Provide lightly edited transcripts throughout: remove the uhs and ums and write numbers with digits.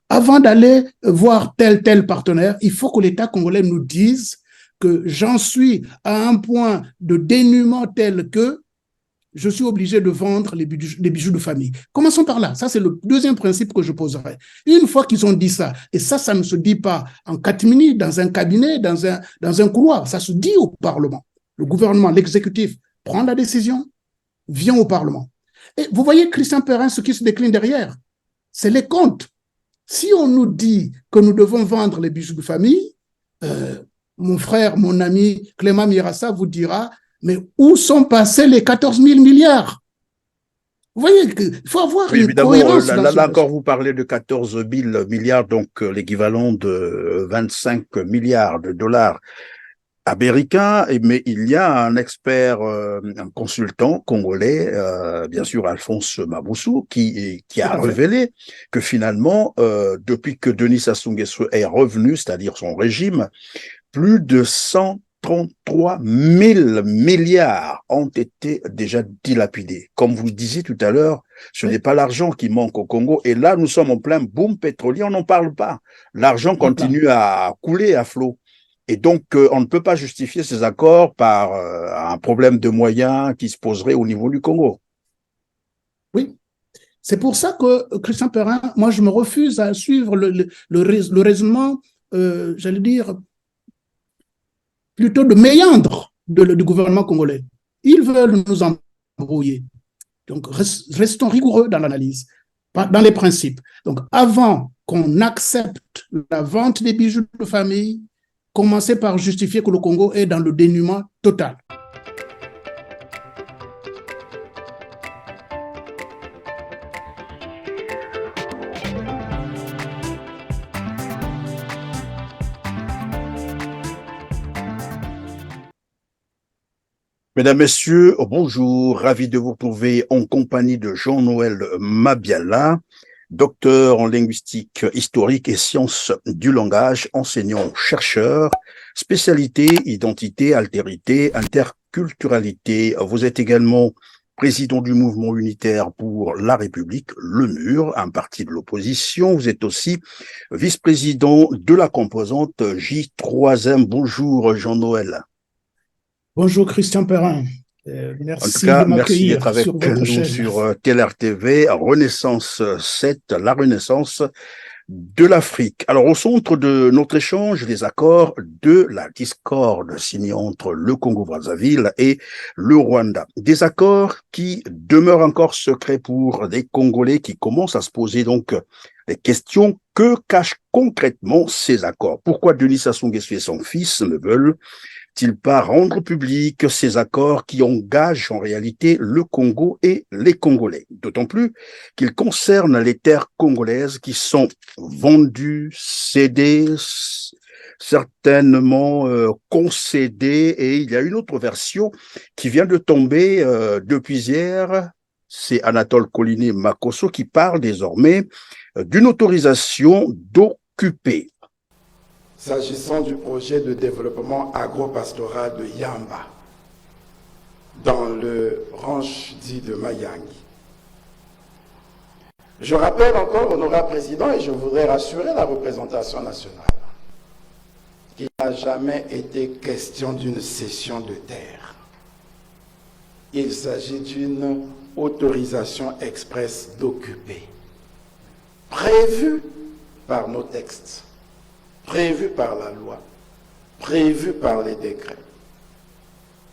avant d'aller voir tel partenaire, il faut que l'État congolais nous dise que j'en suis à un point de dénuement tel que je suis obligé de vendre les bijoux de famille. Commençons par là. Ça, c'est le deuxième principe que je poserai. Une fois qu'ils ont dit ça, et ça ne se dit pas en catimini, dans un cabinet, dans un couloir, ça se dit au Parlement. Le gouvernement, l'exécutif, prend la décision, vient au Parlement. Et vous voyez, Christian Perrin, ce qui se décline derrière, c'est les comptes. Si on nous dit que nous devons vendre les bijoux de famille, mon frère, mon ami Clément Mirassa vous dira, mais où sont passés les 14 000 milliards? Vous voyez, il faut avoir une cohérence. Là encore, vous parlez de 14 000 milliards, donc l'équivalent de 25 milliards de dollars américains, mais il y a un expert, un consultant congolais, bien sûr Alphonse Maboussou, qui a révélé que finalement, depuis que Denis Sassou Nguesso est revenu, c'est-à-dire son régime, plus de 133 000 milliards ont été déjà dilapidés. Comme vous le disiez tout à l'heure, ce n'est pas l'argent qui manque au Congo. Et là, nous sommes en plein boom pétrolier, on n'en parle pas. L'argent continue à couler à flot. Et donc, on ne peut pas justifier ces accords par un problème de moyens qui se poserait au niveau du Congo. Oui. C'est pour ça que, Christian Perrin, moi, je me refuse à suivre le raisonnement, j'allais dire, plutôt de méandre du gouvernement congolais. Ils veulent nous embrouiller. Donc, restons rigoureux dans l'analyse, dans les principes. Donc, avant qu'on accepte la vente des bijoux de famille, commencez par justifier que le Congo est dans le dénuement total. Mesdames, Messieurs, bonjour, ravi de vous retrouver en compagnie de Jean-Noël Mabiala, docteur en linguistique historique et sciences du langage, enseignant-chercheur, spécialité, identité, altérité, interculturalité. Vous êtes également président du mouvement unitaire pour la République, le MUR, un parti de l'opposition. Vous êtes aussi vice-président de la composante J3M. Bonjour Jean-Noël. Bonjour Christian Perrin. Merci en tout cas, de m'accueillir merci d'être avec sur votre nous chaîne. sur TLR TV, Renaissance 7, la Renaissance de l'Afrique. Alors, au centre de notre échange, les accords de la discorde signés entre le Congo-Brazzaville et le Rwanda. Des accords qui demeurent encore secrets pour des Congolais qui commencent à se poser donc les questions. Que cachent concrètement ces accords? Pourquoi Denis Sassou Nguesso et son fils ne veulent-ils pas rendre public ces accords qui engagent en réalité le Congo et les Congolais? D'autant plus qu'ils concernent les terres congolaises qui sont vendues, cédées, certainement concédées. Et il y a une autre version qui vient de tomber depuis hier. C'est Anatole Coliné Makosso qui parle désormais d'une autorisation d'occuper. S'agissant du projet de développement agro-pastoral de Yamba, dans le ranch dit de Mayangi. Je rappelle encore, honorable président, et je voudrais rassurer la représentation nationale, qu'il n'a jamais été question d'une cession de terre. Il s'agit d'une autorisation expresse d'occuper, prévue par nos textes, prévu par la loi, prévu par les décrets.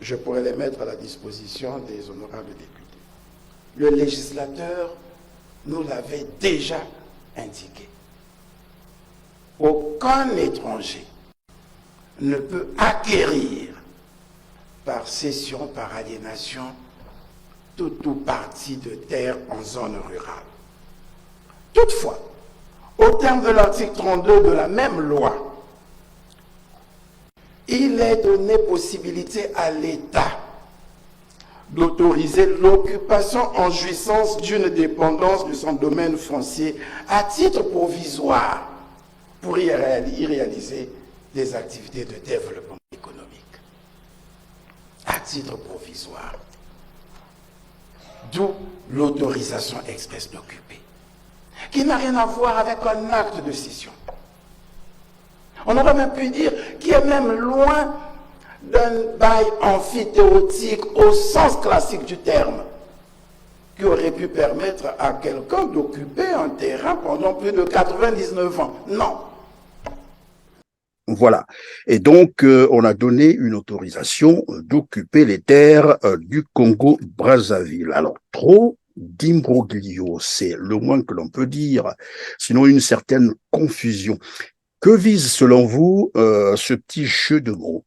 Je pourrais les mettre à la disposition des honorables députés. Le législateur nous l'avait déjà indiqué. Aucun étranger ne peut acquérir par cession, par aliénation, tout ou partie de terre en zone rurale. Toutefois, au terme de l'article 32 de la même loi, il est donné possibilité à l'État d'autoriser l'occupation en jouissance d'une dépendance de son domaine foncier à titre provisoire pour y réaliser des activités de développement économique. À titre provisoire. D'où l'autorisation expresse d'occuper, qui n'a rien à voir avec un acte de scission. On aurait même pu dire qu'il est même loin d'un bail amphithéotique au sens classique du terme, qui aurait pu permettre à quelqu'un d'occuper un terrain pendant plus de 99 ans. Non. Voilà. Et donc, on a donné une autorisation d'occuper les terres du Congo-Brazzaville. Alors, trop d'imbroglio, c'est le moins que l'on peut dire, sinon une certaine confusion. Que vise, selon vous, ce petit jeu de mots?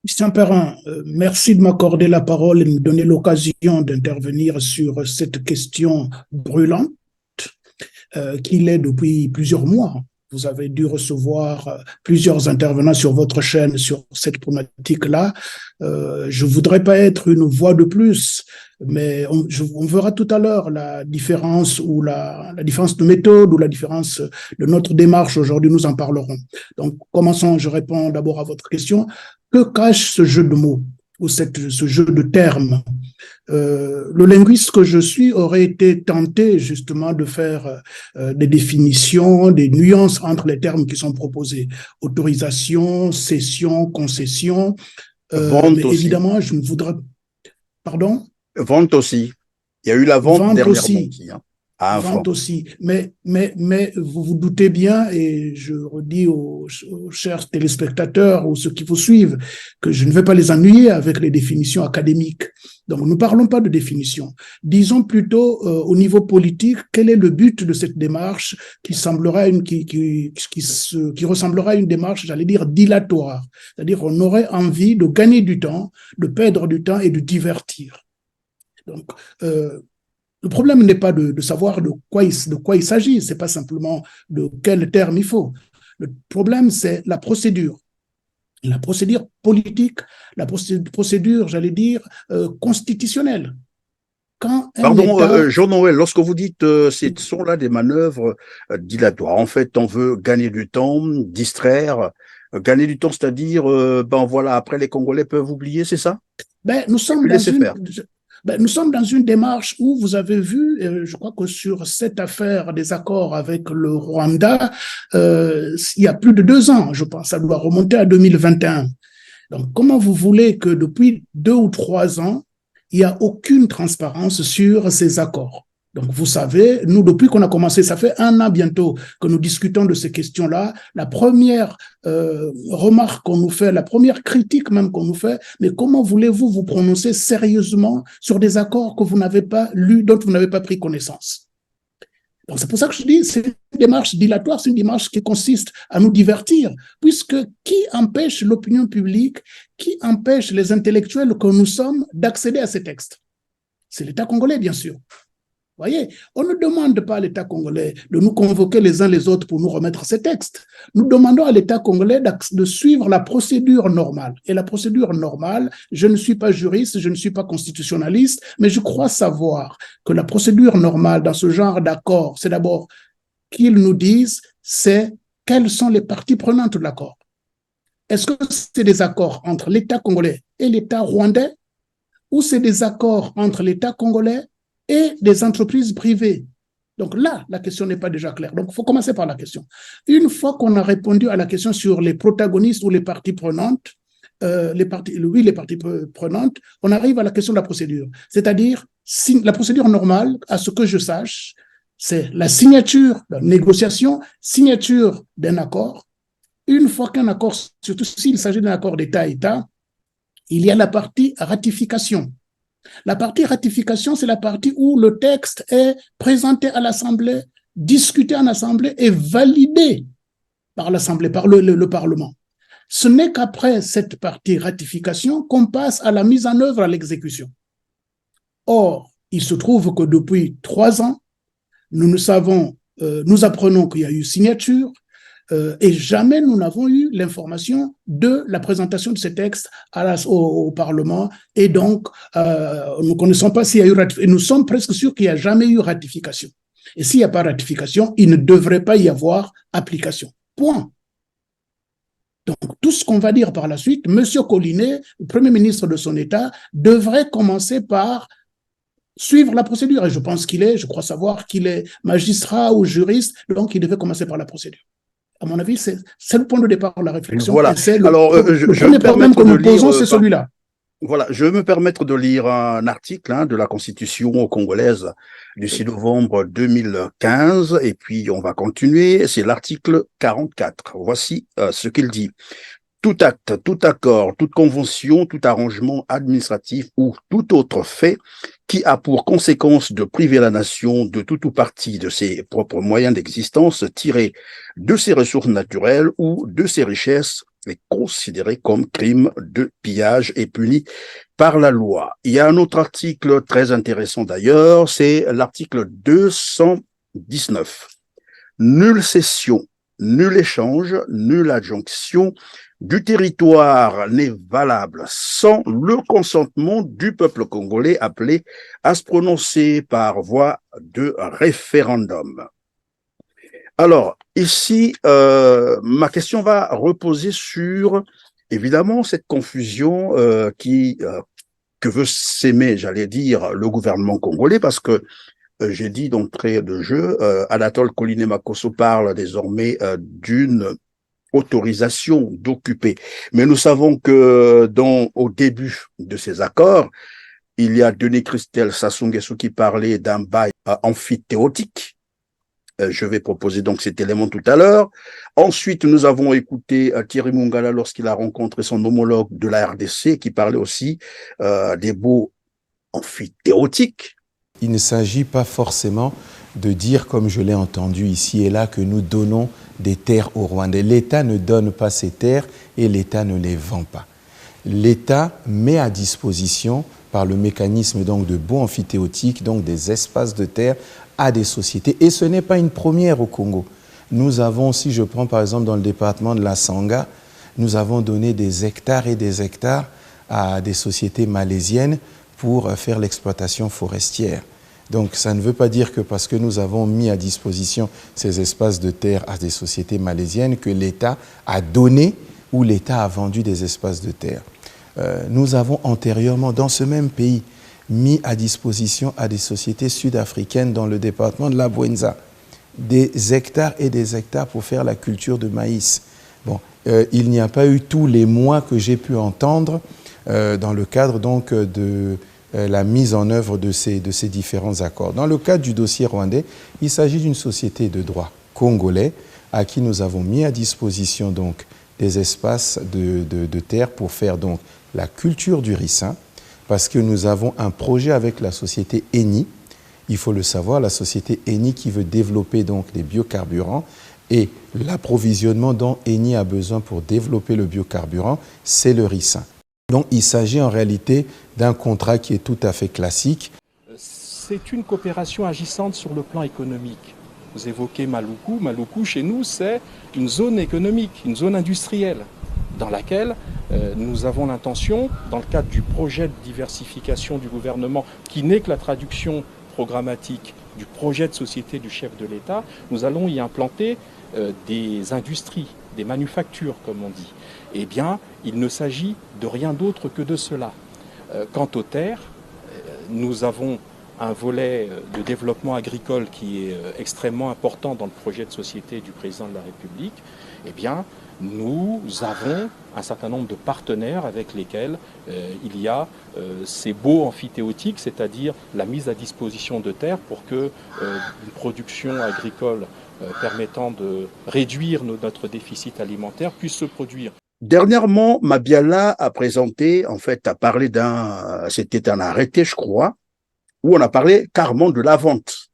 Christian Perrin, merci de m'accorder la parole et de me donner l'occasion d'intervenir sur cette question brûlante qu'il est depuis plusieurs mois. Vous avez dû recevoir plusieurs intervenants sur votre chaîne sur cette problématique-là. Je ne voudrais pas être une voix de plus, mais on verra tout à l'heure la différence ou la différence de méthode ou la différence de notre démarche. Aujourd'hui, nous en parlerons. Donc, commençons. Je réponds d'abord à votre question. Que cache ce jeu de mots ou ce jeu de termes? Le linguiste que je suis aurait été tenté justement de faire des définitions, des nuances entre les termes qui sont proposés. Autorisation, cession, concession. Vente Mais aussi. évidemment, je ne voudrais... Pardon? Vente aussi. Il y a eu la vente dernièrement aussi. hein, à un franc. Vente aussi. Mais vous vous doutez bien, et je redis aux chers téléspectateurs ou ceux qui vous suivent, que je ne vais pas les ennuyer avec les définitions académiques. Donc, ne parlons pas de définition. Disons plutôt, au niveau politique, quel est le but de cette démarche qui ressemblera à une démarche, j'allais dire, dilatoire. C'est-à-dire, on aurait envie de gagner du temps, de perdre du temps et de divertir. Donc, le problème n'est pas de savoir de quoi il s'agit, c'est pas simplement de quel terme il faut. Le problème, c'est la procédure politique, la procédure, j'allais dire, constitutionnelle. Quand Pardon, Jean-Noël, lorsque vous dites ce sont là des manœuvres dilatoires, en fait, on veut gagner du temps, distraire, gagner du temps, c'est-à-dire, ben voilà, après les Congolais peuvent oublier, c'est ça? Nous sommes dans une démarche où vous avez vu, je crois que sur cette affaire des accords avec le Rwanda, il y a plus de 2 ans, je pense, ça doit remonter à 2021. Donc, comment vous voulez que depuis 2 ou 3 ans, il n'y a aucune transparence sur ces accords? Donc, vous savez, nous, depuis qu'on a commencé, ça fait 1 an bientôt que nous discutons de ces questions-là. La première remarque qu'on nous fait, la première critique même qu'on nous fait, mais comment voulez-vous vous prononcer sérieusement sur des accords que vous n'avez pas lus, dont vous n'avez pas pris connaissance? Donc, c'est pour ça que je dis, c'est une démarche dilatoire, c'est une démarche qui consiste à nous divertir, puisque qui empêche l'opinion publique, qui empêche les intellectuels que nous sommes d'accéder à ces textes? C'est l'État congolais, bien sûr. Voyez, on ne demande pas à l'État congolais de nous convoquer les uns les autres pour nous remettre ces textes. Nous demandons à l'État congolais de suivre la procédure normale. Et la procédure normale, je ne suis pas juriste, je ne suis pas constitutionnaliste, mais je crois savoir que la procédure normale dans ce genre d'accord, c'est d'abord qu'ils nous disent quelles sont les parties prenantes de l'accord. Est-ce que c'est des accords entre l'État congolais et l'État rwandais, ou c'est des accords entre l'État congolais et des entreprises privées? Donc là, la question n'est pas déjà claire. Donc, il faut commencer par la question. Une fois qu'on a répondu à la question sur les protagonistes ou les parties prenantes, les parties prenantes, on arrive à la question de la procédure. C'est-à-dire, la procédure normale, à ce que je sache, c'est la signature, la négociation, signature d'un accord. Une fois qu'un accord, surtout s'il s'agit d'un accord d'État-État, il y a la partie ratification. La partie ratification, c'est la partie où le texte est présenté à l'Assemblée, discuté en Assemblée et validé par l'Assemblée, par le Parlement. Ce n'est qu'après cette partie ratification qu'on passe à la mise en œuvre, à l'exécution. Or, il se trouve que depuis 3 ans, nous apprenons qu'il y a eu signature, et jamais nous n'avons eu l'information de la présentation de ces textes au Parlement, et donc nous ne connaissons pas s'il y a eu ratification, et nous sommes presque sûrs qu'il n'y a jamais eu ratification. Et s'il n'y a pas ratification, il ne devrait pas y avoir application. Point. Donc, tout ce qu'on va dire par la suite, M. Collinet, le Premier ministre de son État, devrait commencer par suivre la procédure. Et je crois savoir qu'il est magistrat ou juriste, donc il devait commencer par la procédure. À mon avis, c'est le point de départ de la réflexion. Voilà. Et c'est Alors, le je premier me problème que permettre de nous lire, posons, c'est celui-là. voilà, je vais me permettre de lire un article de la Constitution congolaise du 6 novembre 2015, et puis on va continuer. C'est l'article 44. Voici ce qu'il dit. Tout acte, tout accord, toute convention, tout arrangement administratif ou tout autre fait qui a pour conséquence de priver la nation de tout ou partie de ses propres moyens d'existence tirés de ses ressources naturelles ou de ses richesses est considéré comme crime de pillage et puni par la loi. Il y a un autre article très intéressant d'ailleurs, c'est l'article 219. Nulle cession, nul échange, nulle adjonction du territoire n'est valable sans le consentement du peuple congolais appelé à se prononcer par voie de référendum. Alors, ici, ma question va reposer sur, évidemment, cette confusion que veut s'aimer, j'allais dire, le gouvernement congolais, parce que j'ai dit d'entrée de jeu, Anatole Koliné-Makosso parle désormais d'une autorisation d'occuper. Mais nous savons que au début de ces accords, il y a Denis Christel Sassou Nguesso qui parlait d'un bail amphithéotique. Je vais proposer donc cet élément tout à l'heure. Ensuite, nous avons écouté Thierry Mungala lorsqu'il a rencontré son homologue de la RDC qui parlait aussi des baux amphithéotiques. Il ne s'agit pas forcément de dire, comme je l'ai entendu ici et là, que nous donnons des terres aux Rwandais. L'État ne donne pas ces terres et l'État ne les vend pas. L'État met à disposition, par le mécanisme donc de baux amphithéotiques, donc des espaces de terre à des sociétés. Et ce n'est pas une première au Congo. Nous avons, si je prends par exemple dans le département de la Sangha, nous avons donné des hectares et des hectares à des sociétés malaisiennes pour faire l'exploitation forestière. Donc ça ne veut pas dire que parce que nous avons mis à disposition ces espaces de terre à des sociétés malaisiennes que l'État a donné ou l'État a vendu des espaces de terre. Nous avons antérieurement, dans ce même pays, mis à disposition à des sociétés sud-africaines dans le département de la Bouenza des hectares et des hectares pour faire la culture de maïs. Bon, il n'y a pas eu tous les mois que j'ai pu entendre dans le cadre donc de la mise en œuvre de ces différents accords. Dans le cadre du dossier rwandais, il s'agit d'une société de droit congolais à qui nous avons mis à disposition donc des espaces de terre pour faire donc la culture du ricin, parce que nous avons un projet avec la société Eni. Il faut le savoir, la société Eni qui veut développer donc les biocarburants et l'approvisionnement dont Eni a besoin pour développer le biocarburant, c'est le ricin. Donc il s'agit en réalité d'un contrat qui est tout à fait classique. C'est une coopération agissante sur le plan économique. Vous évoquez Maluku. Maluku, chez nous, c'est une zone économique, une zone industrielle, dans laquelle nous avons l'intention, dans le cadre du projet de diversification du gouvernement, qui n'est que la traduction programmatique du projet de société du chef de l'État, nous allons y implanter des industries, des manufactures, comme on dit. Eh bien, il ne s'agit de rien d'autre que de cela. Quant aux terres, nous avons un volet de développement agricole qui est extrêmement important dans le projet de société du président de la République. Eh bien, nous avons un certain nombre de partenaires avec lesquels il y a ces baux amphithéotiques, c'est-à-dire la mise à disposition de terres pour que une production agricole permettant de réduire notre déficit alimentaire puisse se produire. Dernièrement, Mabiala a présenté, en fait, a parlé c'était un arrêté, je crois, où on a parlé carrément de la vente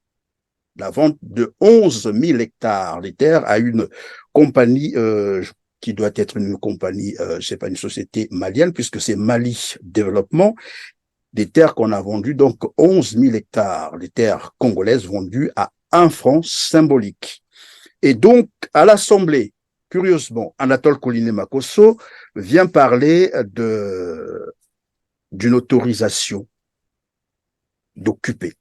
de 11 000 hectares de terres à une compagnie qui doit être une compagnie, c'est pas une société malienne, puisque c'est Mali Développement, des terres qu'on a vendues, donc 11 000 hectares, des terres congolaises vendues à 1 franc symbolique. Et donc, à l'Assemblée, curieusement, Anatole Koliné-Makosso vient parler d'une autorisation d'occuper.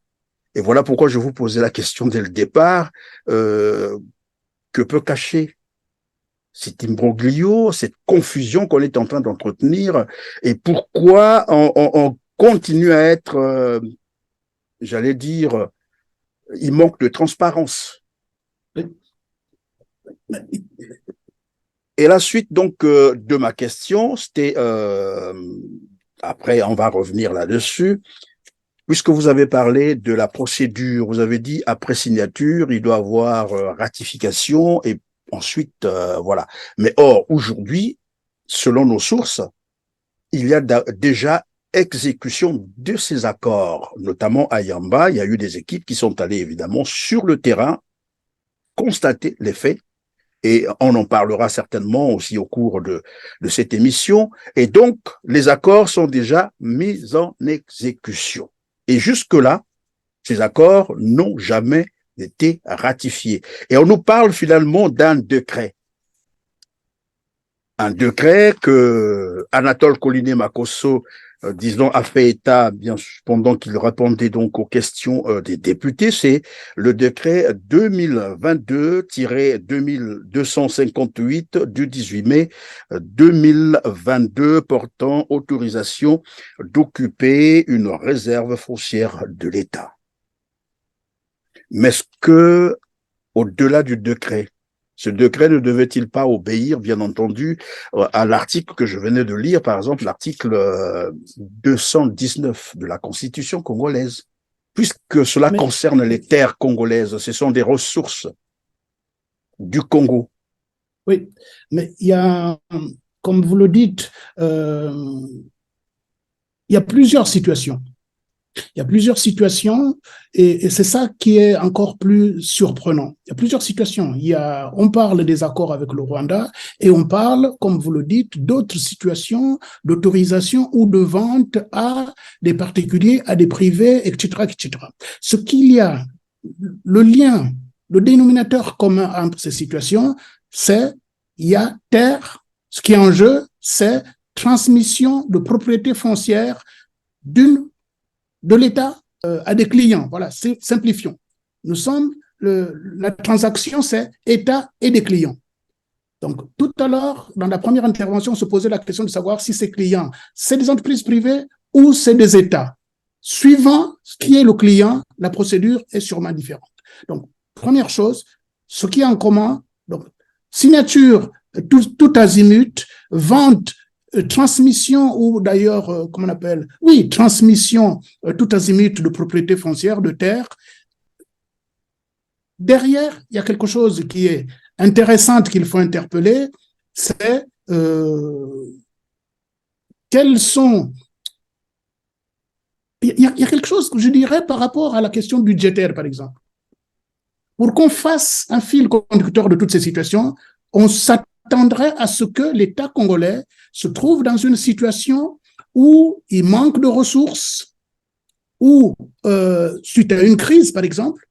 Et voilà pourquoi je vous posais la question dès le départ, que peut cacher cet imbroglio, cette confusion qu'on est en train d'entretenir, et pourquoi on continue à être j'allais dire, il manque de transparence. Et la suite donc de ma question, c'était, après on va revenir là-dessus, puisque vous avez parlé de la procédure, vous avez dit après signature, il doit y avoir ratification et ensuite, voilà. Mais or, aujourd'hui, selon nos sources, il y a déjà exécution de ces accords, notamment à Yamba. Il y a eu des équipes qui sont allées évidemment sur le terrain constater les faits. Et on en parlera certainement aussi au cours de cette émission. Et donc, les accords sont déjà mis en exécution. Et jusque-là, ces accords n'ont jamais été ratifiés. Et on nous parle finalement d'un décret. Un décret que Anatole Collinet-Makosso, disons, a fait état, bien pendant qu'il répondait donc aux questions des députés, c'est le décret 2022-2258 du 18 mai 2022 portant autorisation d'occuper une réserve foncière de l'État. Mais est-ce que, au-delà du décret, ce décret ne devait-il pas obéir, bien entendu, à l'article que je venais de lire, par exemple, l'article 219 de la Constitution congolaise, puisque cela concerne les terres congolaises, ce sont des ressources du Congo. Oui, mais il y a, comme vous le dites, il y a plusieurs situations. Il y a plusieurs situations et c'est ça qui est encore plus surprenant. Il y a plusieurs situations. On parle des accords avec le Rwanda et on parle, comme vous le dites, d'autres situations d'autorisation ou de vente à des particuliers, à des privés, etc., etc. Ce qu'il y a, le lien, le dénominateur commun entre ces situations, c'est il y a terre. Ce qui est en jeu, c'est transmission de propriété foncière de l'État à des clients. Voilà, simplifions. La transaction, c'est État et des clients. Donc, tout à l'heure, dans la première intervention, on se posait la question de savoir si ces clients, c'est des entreprises privées ou c'est des États. Suivant ce qui est le client, la procédure est sûrement différente. Donc, première chose, ce qui est en commun, donc, signature tout azimut, vente, transmission ou d'ailleurs, comment on appelle, oui, transmission tout azimut de propriété foncière, de terre. Derrière, il y a quelque chose qui est intéressant qu'il faut interpeller, c'est quels sont... Il y a quelque chose que je dirais par rapport à la question budgétaire, par exemple. Pour qu'on fasse un fil conducteur de toutes ces situations, on s'attendrait à ce que l'État congolais se trouve dans une situation où il manque de ressources, ou suite à une crise, par exemple,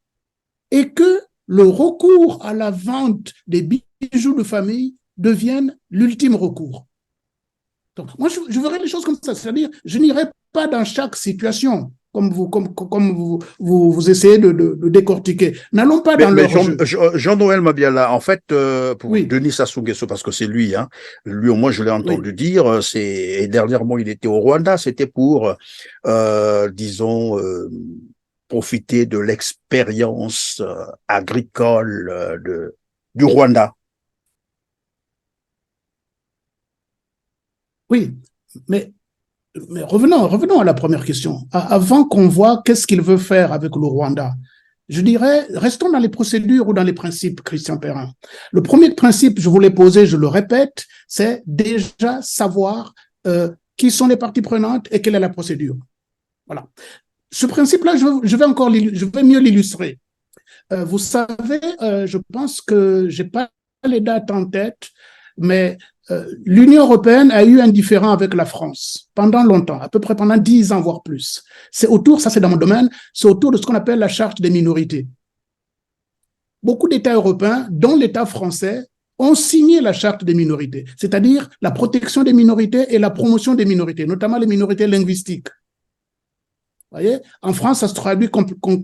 et que le recours à la vente des bijoux de famille devienne l'ultime recours. Donc, moi, je verrais les choses comme ça, c'est-à-dire, je n'irai pas dans chaque situation, comme vous essayez de décortiquer. N'allons pas dans leur jeu. Jean-Noël Mabiala, en fait, pour oui. Denis Sassou Nguesso, parce que c'est lui, hein, lui au moins je l'ai entendu dire, et dernièrement il était au Rwanda, c'était pour, disons, profiter de l'expérience agricole du Rwanda. Oui, mais revenons à la première question. Avant qu'on voit qu'est-ce qu'il veut faire avec le Rwanda, je dirais, restons dans les procédures ou dans les principes, Christian Perrin. Le premier principe, je vous l'ai posé, je le répète, c'est déjà savoir qui sont les parties prenantes et quelle est la procédure. Voilà. Ce principe-là, je vais mieux l'illustrer. Vous savez, je pense que je n'ai pas les dates en tête, mais l'Union européenne a eu un différend avec la France pendant longtemps, à peu près pendant 10 ans, voire plus. C'est autour, ça c'est dans mon domaine, c'est autour de ce qu'on appelle la charte des minorités. Beaucoup d'États européens, dont l'État français, ont signé la charte des minorités, c'est-à-dire la protection des minorités et la promotion des minorités, notamment les minorités linguistiques. Vous voyez, en France, ça se traduit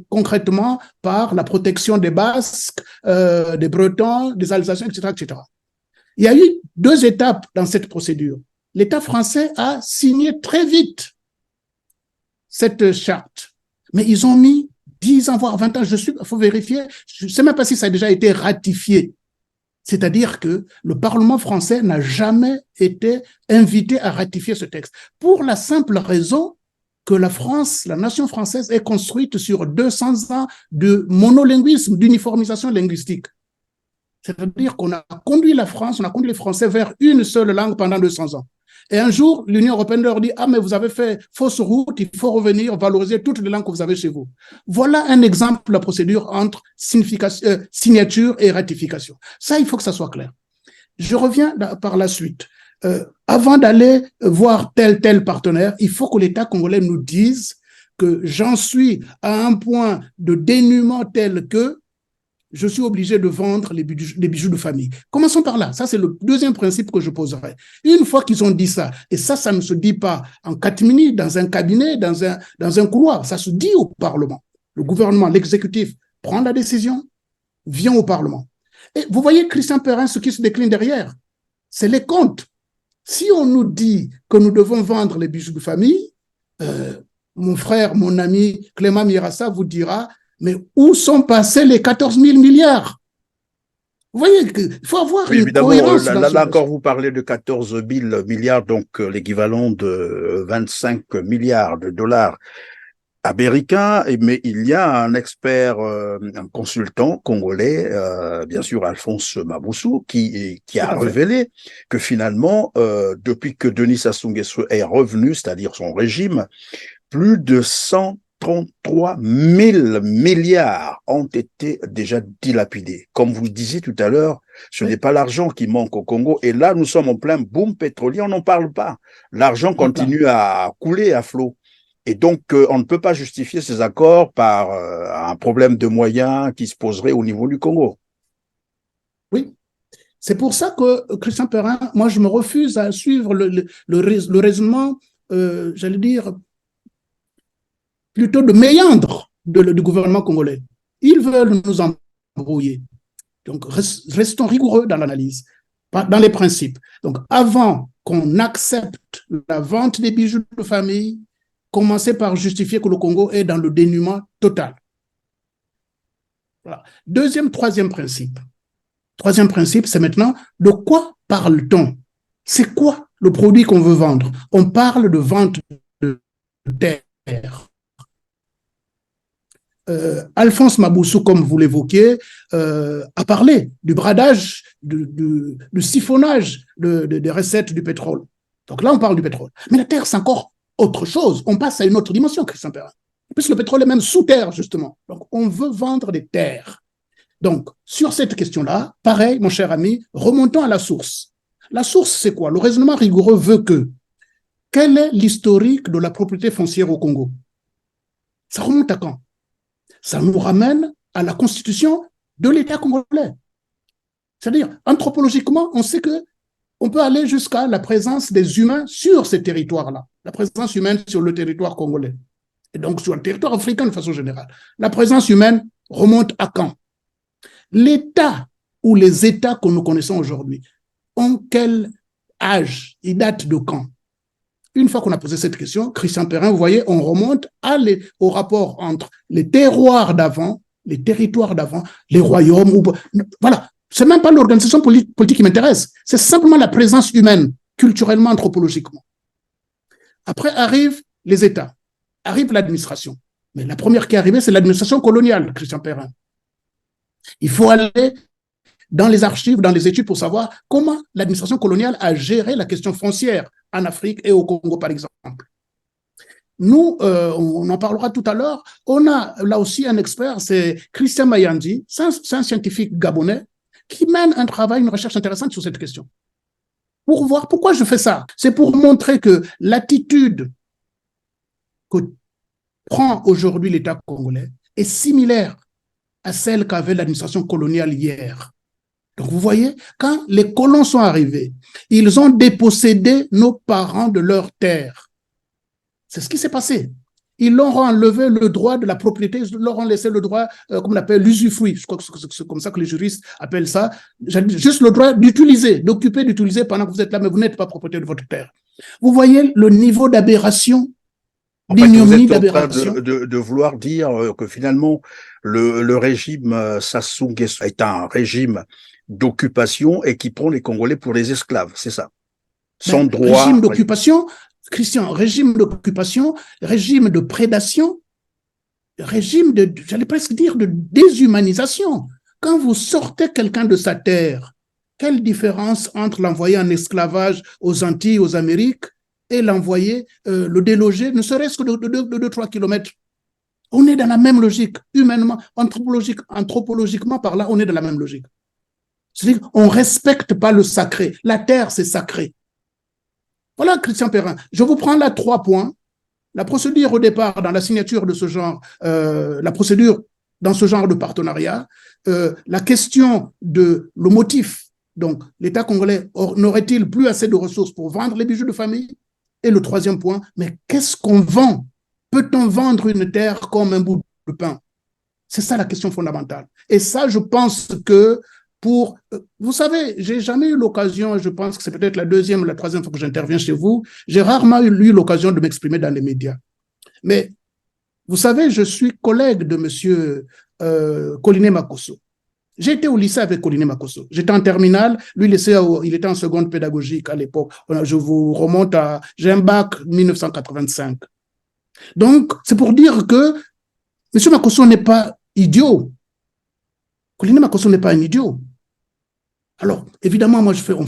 concrètement par la protection des Basques, des Bretons, des Alsaciens, etc., etc. Il y a eu 2 étapes dans cette procédure. L'État français a signé très vite cette charte. Mais ils ont mis 10 ans, voire 20 ans. Il faut vérifier. Je ne sais même pas si ça a déjà été ratifié. C'est-à-dire que le Parlement français n'a jamais été invité à ratifier ce texte. Pour la simple raison que la France, la nation française, est construite sur 200 ans de monolinguisme, d'uniformisation linguistique. C'est-à-dire qu'on a conduit la France, on a conduit les Français vers une seule langue pendant 200 ans. Et un jour, l'Union européenne leur dit « Ah, mais vous avez fait fausse route, il faut revenir, valoriser toutes les langues que vous avez chez vous. » Voilà un exemple de la procédure entre signature et ratification. Ça, il faut que ça soit clair. Je reviens par la suite. Avant d'aller voir tel partenaire, il faut que l'État congolais nous dise que j'en suis à un point de dénuement tel que je suis obligé de vendre les bijoux de famille. Commençons par là. Ça, c'est le deuxième principe que je poserai. Une fois qu'ils ont dit ça, et ça ne se dit pas en catimini, dans un cabinet, dans un couloir, ça se dit au Parlement. Le gouvernement, l'exécutif prend la décision, vient au Parlement. Et vous voyez, Christian Perrin, ce qui se décline derrière, c'est les comptes. Si on nous dit que nous devons vendre les bijoux de famille, mon frère, mon ami Clément Mirassa vous dira mais où sont passés les 14 000 milliards? Vous voyez, il faut avoir une cohérence. Là encore, vous parlez de 14 000 milliards, donc l'équivalent de 25 milliards de dollars américains. Mais il y a un expert, un consultant congolais, bien sûr, Alphonse Maboussou, qui a révélé que finalement, depuis que Denis Sassou Nguesso est revenu, c'est-à-dire son régime, plus de 133 000 milliards ont été déjà dilapidés. Comme vous le disiez tout à l'heure, ce n'est pas l'argent qui manque au Congo. Et là, nous sommes en plein boom pétrolier, on n'en parle pas. L'argent continue à couler à flot. Et donc, on ne peut pas justifier ces accords par un problème de moyens qui se poserait au niveau du Congo. Oui. C'est pour ça que, Christian Perrin, moi, je me refuse à suivre le raisonnement, j'allais dire, plutôt de méandre du gouvernement congolais. Ils veulent nous embrouiller. Donc, restons rigoureux dans l'analyse, dans les principes. Donc, avant qu'on accepte la vente des bijoux de famille, commencez par justifier que le Congo est dans le dénuement total. Voilà. Troisième principe. Troisième principe, c'est maintenant de quoi parle-t-on? C'est quoi le produit qu'on veut vendre? On parle de vente de terre. Alphonse Maboussou, comme vous l'évoquiez, a parlé du bradage, du siphonnage des recettes du pétrole. Donc là, on parle du pétrole. Mais la terre, c'est encore autre chose. On passe à une autre dimension, Christian Perrin. Puisque le pétrole est même sous terre, justement. Donc, on veut vendre des terres. Donc, sur cette question-là, pareil, mon cher ami, remontons à la source. La source, c'est quoi? Le raisonnement rigoureux veut que quel est l'historique de la propriété foncière au Congo? Ça remonte à quand? Ça nous ramène à la constitution de l'État congolais. C'est-à-dire, anthropologiquement, on sait que on peut aller jusqu'à la présence des humains sur ces territoires-là, la présence humaine sur le territoire congolais, et donc sur le territoire africain de façon générale. La présence humaine remonte à quand? L'État ou les États que nous connaissons aujourd'hui ont quel âge? Ils datent de quand? Une fois qu'on a posé cette question, Christian Perrin, vous voyez, on remonte au rapport entre les terroirs d'avant, les territoires d'avant, les royaumes, voilà. C'est même pas l'organisation politique qui m'intéresse, c'est simplement la présence humaine, culturellement, anthropologiquement. Après arrivent les États, arrive l'administration. Mais la première qui est arrivée, c'est l'administration coloniale, Christian Perrin. Il faut aller dans les archives, dans les études pour savoir comment l'administration coloniale a géré la question foncière en Afrique et au Congo, par exemple. Nous, on en parlera tout à l'heure, on a là aussi un expert, c'est Christian Mayandi, c'est un scientifique gabonais qui mène un travail, une recherche intéressante sur cette question. Pour voir pourquoi je fais ça, c'est pour montrer que l'attitude que prend aujourd'hui l'État congolais est similaire à celle qu'avait l'administration coloniale hier. Donc vous voyez, quand les colons sont arrivés, ils ont dépossédé nos parents de leurs terres. C'est ce qui s'est passé. Ils leur ont enlevé le droit de la propriété, ils leur ont laissé le droit, comme on appelle l'usufruit, je crois que c'est comme ça que les juristes appellent ça, juste le droit d'utiliser, d'occuper, d'utiliser pendant que vous êtes là, mais vous n'êtes pas propriétaire de votre terre. Vous voyez le niveau d'aberration En fait, vous d'ignominie, êtes en train d'aberration. de vouloir dire que finalement, le régime Sassou Nguesso est un régime d'occupation et qui prend les Congolais pour des esclaves, c'est ça? Sans Ben, droit. régime d'occupation, Christian, régime d'occupation, régime de prédation, régime de, j'allais presque dire, de déshumanisation. Quand vous sortez quelqu'un de sa terre, quelle différence entre l'envoyer en esclavage aux Antilles, aux Amériques, et l'envoyer, le déloger, ne serait-ce que de 2-3 kilomètres? On est dans la même logique, humainement, anthropologiquement par là, on est dans la même logique. C'est-à-dire qu'on ne respecte pas le sacré. La terre, c'est sacré. Voilà, Christian Perrin. Je vous prends là 3 points. La procédure au départ, dans la signature de ce genre, la procédure dans ce genre de partenariat, la question de le motif. Donc, l'État congolais n'aurait-il plus assez de ressources pour vendre les bijoux de famille? Et le 3e point, mais qu'est-ce qu'on vend? Peut-on vendre une terre comme un bout de pain? C'est ça la question fondamentale. Et ça, je pense que vous savez, j'ai jamais eu l'occasion, je pense que c'est peut-être la 2e ou la 3e fois que j'interviens chez vous, j'ai rarement eu l'occasion de m'exprimer dans les médias. Mais vous savez, je suis collègue de M. Koliné Makosso. J'ai été au lycée avec Koliné Makosso. J'étais en terminale, lui, il était en seconde pédagogique à l'époque. Je vous remonte à, j'ai un bac 1985. Donc, c'est pour dire que M. Makosso n'est pas idiot. Koliné Makosso n'est pas un idiot. Alors, évidemment, moi, on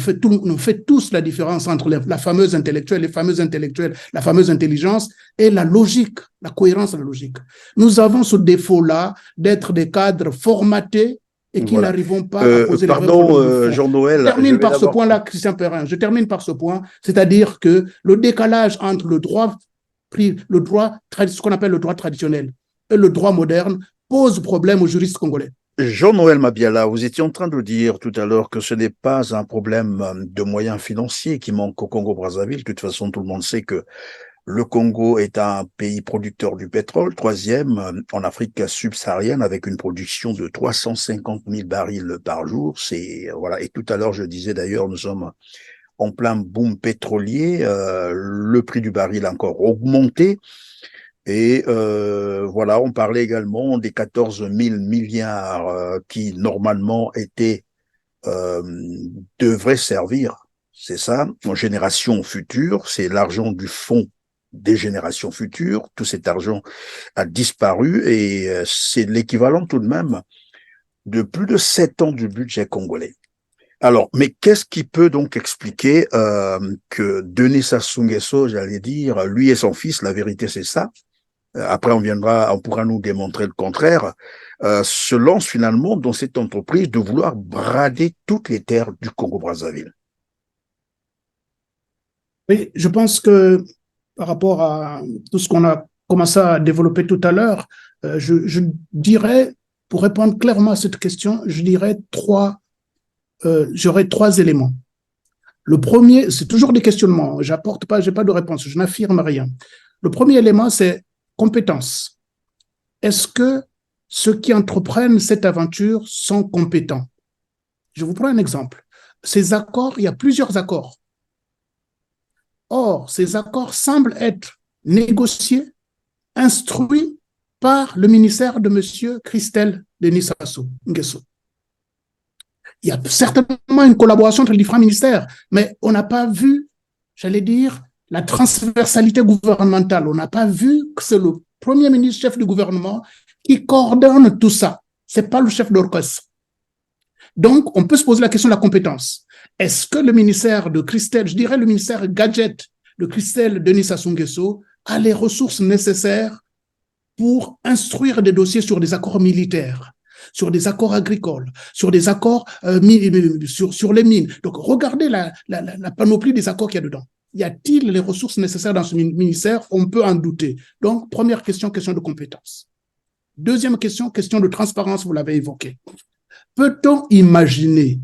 fait tous la différence entre la fameuse intellectuelle, la fameuse intelligence et la logique, la cohérence de la logique. Nous avons ce défaut-là d'être des cadres formatés et qui n'arrivons pas à poser les Pardon, Jean-Noël. Je termine par ce point-là, Christian Perrin. Je termine par ce point, c'est-à-dire que le décalage entre le droit, ce qu'on appelle le droit traditionnel, et le droit moderne pose problème aux juristes congolais. Jean-Noël Mabiala, vous étiez en train de dire tout à l'heure que ce n'est pas un problème de moyens financiers qui manque au Congo-Brazzaville. De toute façon, tout le monde sait que le Congo est un pays producteur du pétrole, 3e en Afrique subsaharienne, avec une production de 350 000 barils par jour. Voilà. Et tout à l'heure, je disais d'ailleurs, nous sommes en plein boom pétrolier. Le prix du baril a encore augmenté. Et voilà, on parlait également des 14 000 milliards qui normalement devraient servir, c'est ça, aux générations futures. C'est l'argent du fonds des générations futures. Tout cet argent a disparu et c'est l'équivalent tout de même de plus de 7 ans du budget congolais. Alors, mais qu'est-ce qui peut donc expliquer que Denis Sassou Nguesso, j'allais dire, lui et son fils, la vérité c'est ça, après on pourra nous démontrer le contraire, se lance finalement dans cette entreprise de vouloir brader toutes les terres du Congo-Brazzaville? Oui, je pense que par rapport à tout ce qu'on a commencé à développer tout à l'heure, je dirais, pour répondre clairement à cette question, j'aurais 3 éléments. Le premier, c'est toujours des questionnements, j'ai pas de réponse, je n'affirme rien. Le premier élément, c'est compétence. Est-ce que ceux qui entreprennent cette aventure sont compétents? Je vous prends un exemple. Ces accords, il y a plusieurs accords. Or, ces accords semblent être négociés, instruits par le ministère de M. Christel Denis Sassou Nguesso. Il y a certainement une collaboration entre les différents ministères, mais on n'a pas vu, j'allais dire, la transversalité gouvernementale. On n'a pas vu que c'est le premier ministre, chef du gouvernement, qui coordonne tout ça. C'est pas le chef d'orchestre. Donc, on peut se poser la question de la compétence. Est-ce que le ministère de Christel, je dirais le ministère gadget de Christel Denis Sassou Nguesso, a les ressources nécessaires pour instruire des dossiers sur des accords militaires, sur des accords agricoles, sur des accords sur les mines? Donc, regardez la panoplie des accords qu'il y a dedans. Y a-t-il les ressources nécessaires dans ce ministère? On peut en douter. Donc, première question, question de compétence. Deuxième question, question de transparence, vous l'avez évoqué. Peut-on imaginer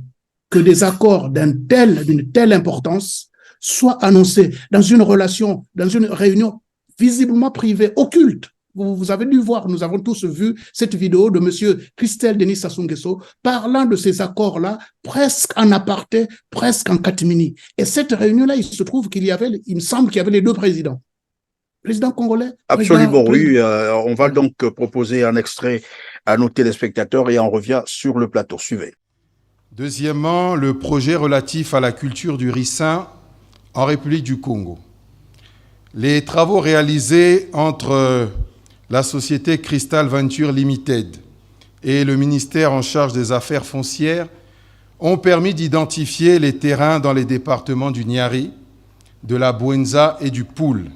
que des accords d'une telle importance soient annoncés dans une relation, dans une réunion visiblement privée, occulte? Vous avez dû voir, nous avons tous vu cette vidéo de M. Christel Denis Sassou Nguesso parlant de ces accords-là, presque en aparté, presque en catimini. Et cette réunion-là, il se trouve il me semble qu'il y avait les 2 présidents. président congolais. Absolument, oui. On va donc proposer un extrait à nos téléspectateurs et on revient sur le plateau. Suivez. Deuxièmement, le projet relatif à la culture du ricin en République du Congo. Les travaux réalisés entre la société Crystal Venture Limited et le ministère en charge des affaires foncières ont permis d'identifier les terrains dans les départements du Niari, de la Bouenza et du Poul.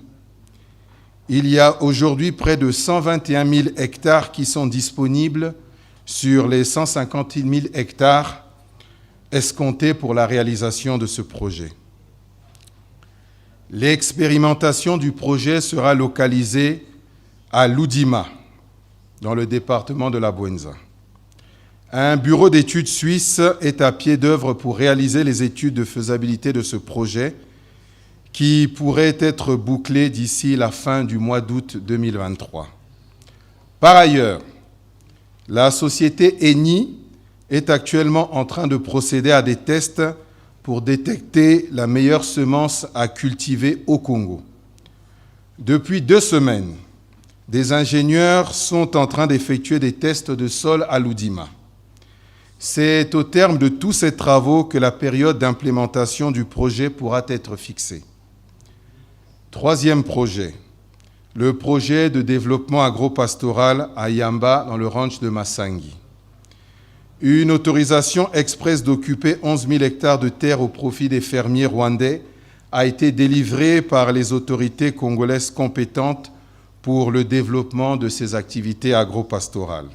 Il y a aujourd'hui près de 121 000 hectares qui sont disponibles sur les 150 000 hectares escomptés pour la réalisation de ce projet. L'expérimentation du projet sera localisée à Loudima, dans le département de la Bouenza. Un bureau d'études suisse est à pied d'œuvre pour réaliser les études de faisabilité de ce projet qui pourrait être bouclé d'ici la fin du mois d'août 2023. Par ailleurs, la société Eni est actuellement en train de procéder à des tests pour détecter la meilleure semence à cultiver au Congo. Depuis 2 semaines, des ingénieurs sont en train d'effectuer des tests de sol à Loudima. C'est au terme de tous ces travaux que la période d'implémentation du projet pourra être fixée. Troisième projet, le projet de développement agropastoral à Yamba dans le ranch de Massangi. Une autorisation express d'occuper 11 000 hectares de terre au profit des fermiers rwandais a été délivrée par les autorités congolaises compétentes pour le développement de ces activités agropastorales.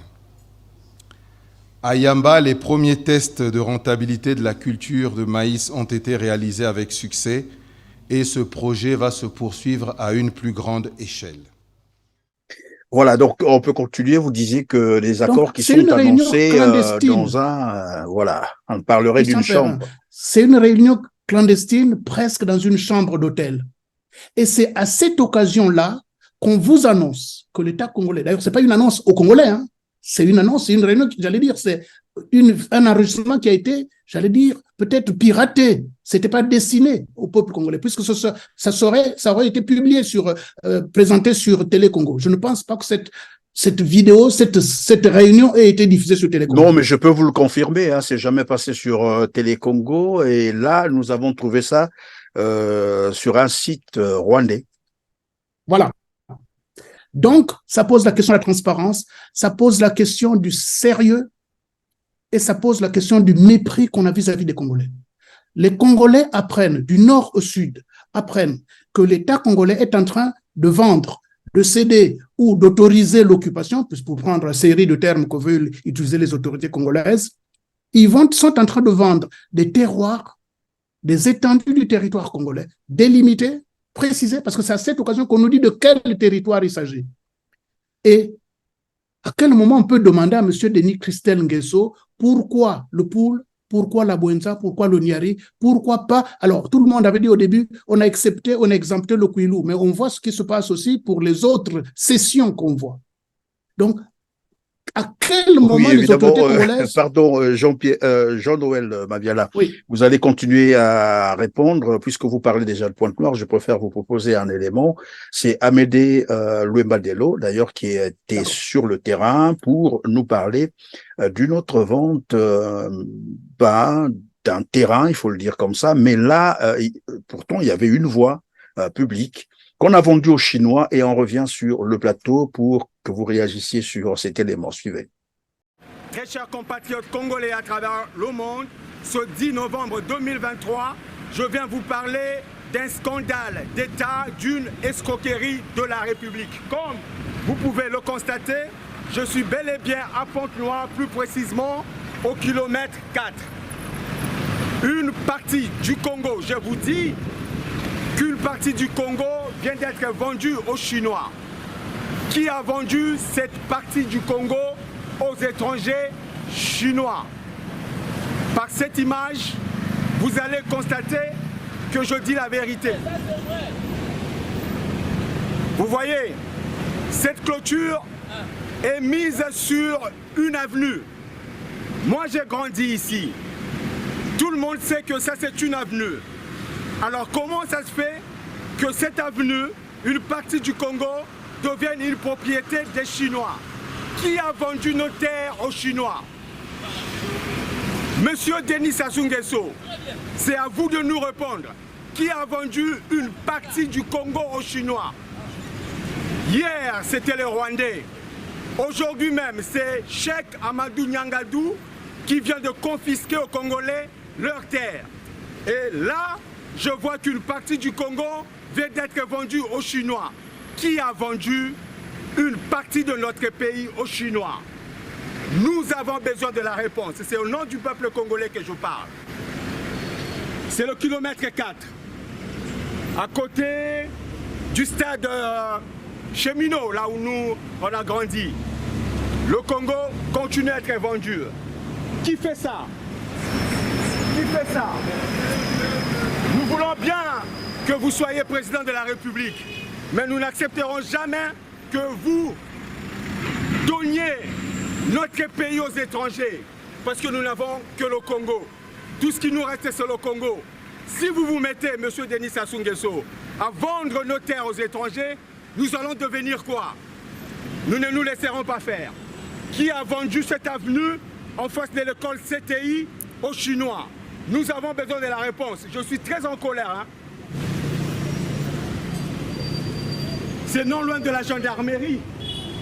À Yamba, les premiers tests de rentabilité de la culture de maïs ont été réalisés avec succès et ce projet va se poursuivre à une plus grande échelle. Voilà, donc on peut continuer. Vous disiez que les accords qui sont annoncés dans un... voilà, on parlerait d'une chambre. C'est une réunion clandestine, presque dans une chambre d'hôtel. Et c'est à cette occasion-là qu'on vous annonce que l'État congolais, d'ailleurs, ce n'est pas une annonce aux Congolais, hein, c'est une annonce, c'est une réunion, j'allais dire, c'est un enregistrement qui a été, j'allais dire, peut-être piraté. Ce n'était pas destiné au peuple congolais, puisque ça aurait été publié présenté sur Télé Congo. Je ne pense pas que cette vidéo, cette réunion ait été diffusée sur Télé Congo. Non, mais je peux vous le confirmer, hein, c'est jamais passé sur Télé Congo, et là, nous avons trouvé ça sur un site rwandais. Voilà. Donc, ça pose la question de la transparence, ça pose la question du sérieux et ça pose la question du mépris qu'on a vis-à-vis des Congolais. Les Congolais apprennent, du nord au sud, apprennent que l'État congolais est en train de vendre, de céder ou d'autoriser l'occupation, pour prendre une série de termes que veulent utiliser les autorités congolaises. Ils sont en train de vendre des terroirs, des étendues du territoire congolais, délimitées, précisées, parce que c'est à cette occasion qu'on nous dit de quel territoire il s'agit. Et à quel moment on peut demander à M. Denis Christel Nguesso pourquoi le Poul, pourquoi la Bouenza, pourquoi le Niari, pourquoi pas. Alors, tout le monde avait dit au début, on a exempté le Kwilu, mais on voit ce qui se passe aussi pour les autres sessions qu'on voit. Donc, à quel moment les autorités congolaises... Pardon, Jean-Noël Mabiala, oui. Vous allez continuer à répondre, puisque vous parlez déjà de Pointe-Noire, je préfère vous proposer un élément. C'est Amédée Louembadelo, d'ailleurs, qui était sur le terrain pour nous parler d'une autre vente d'un terrain, il faut le dire comme ça, mais là, pourtant, il y avait une voie publique qu'on a vendue aux Chinois et on revient sur le plateau pour que vous réagissiez sur cet élément. Suivez. Très chers compatriotes congolais à travers le monde, ce 10 novembre 2023, je viens vous parler d'un scandale d'État, d'une escroquerie de la République. Comme vous pouvez le constater, je suis bel et bien à Pointe-Noire, plus précisément au kilomètre 4. Une partie du Congo, je vous dis qu'une partie du Congo vient d'être vendue aux Chinois. Qui a vendu cette partie du Congo aux étrangers chinois? Par cette image, vous allez constater que je dis la vérité. Vous voyez, cette clôture est mise sur une avenue. Moi, j'ai grandi ici. Tout le monde sait que ça, c'est une avenue. Alors, comment ça se fait que cette avenue une partie du Congo devienne une propriété des Chinois? Qui a vendu nos terres aux Chinois? Monsieur Denis Sassou Nguesso, c'est à vous de nous répondre. Qui a vendu une partie du Congo aux Chinois? Hier, c'était les Rwandais. Aujourd'hui même, c'est Cheikh Amadou Nyangadou qui vient de confisquer aux Congolais leurs terres. Et là, je vois qu'une partie du Congo vient d'être vendue aux Chinois. Qui a vendu une partie de notre pays aux Chinois? Nous avons besoin de la réponse. C'est au nom du peuple congolais que je parle. C'est le kilomètre 4. À côté du stade Cheminot, là où nous on a grandi. Le Congo continue à être vendu. Qui fait ça? Qui fait ça? Nous voulons bien que vous soyez président de la République, mais nous n'accepterons jamais que vous donniez notre pays aux étrangers, parce que nous n'avons que le Congo. Tout ce qui nous reste, c'est le Congo. Si vous vous mettez, M. Denis Sassou Nguesso, à vendre nos terres aux étrangers, nous allons devenir quoi? Nous ne nous laisserons pas faire. Qui a vendu cette avenue en face de l'école CTI aux Chinois? Nous avons besoin de la réponse. Je suis très en colère. Hein? C'est non loin de la gendarmerie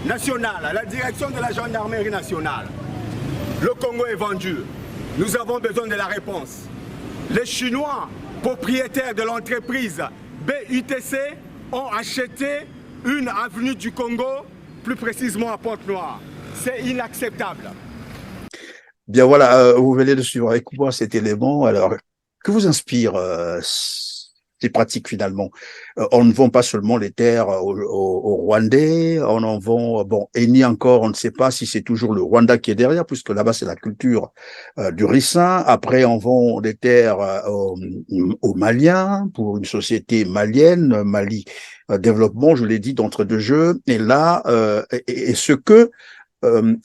nationale, la direction de la gendarmerie nationale. Le Congo est vendu. Nous avons besoin de la réponse. Les Chinois, propriétaires de l'entreprise BUTC, ont acheté une avenue du Congo, plus précisément à Pointe-Noire. C'est inacceptable. Bien voilà, vous venez de suivre avec moi cet élément. Alors, que vous inspire ces pratiques finalement? On ne vend pas seulement les terres aux Rwandais, on en vend, bon, et ni encore, on ne sait pas si c'est toujours le Rwanda qui est derrière, puisque là-bas c'est la culture du ricin. Après, on vend des terres aux Maliens, pour une société malienne, Mali Développement, je l'ai dit d'entre deux jeux. Et là, et ce que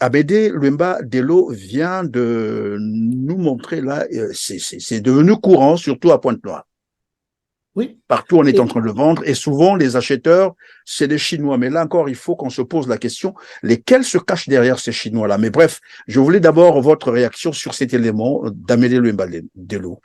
Abédé Luemba Dello vient de nous montrer là, c'est devenu courant, surtout à Pointe-Noire. Oui. Partout, on est en train de le vendre et souvent, les acheteurs, c'est des Chinois. Mais là encore, il faut qu'on se pose la question, lesquels se cachent derrière ces Chinois-là? Mais bref, je voulais d'abord votre réaction sur cet élément d'Abédé Luemba Dello.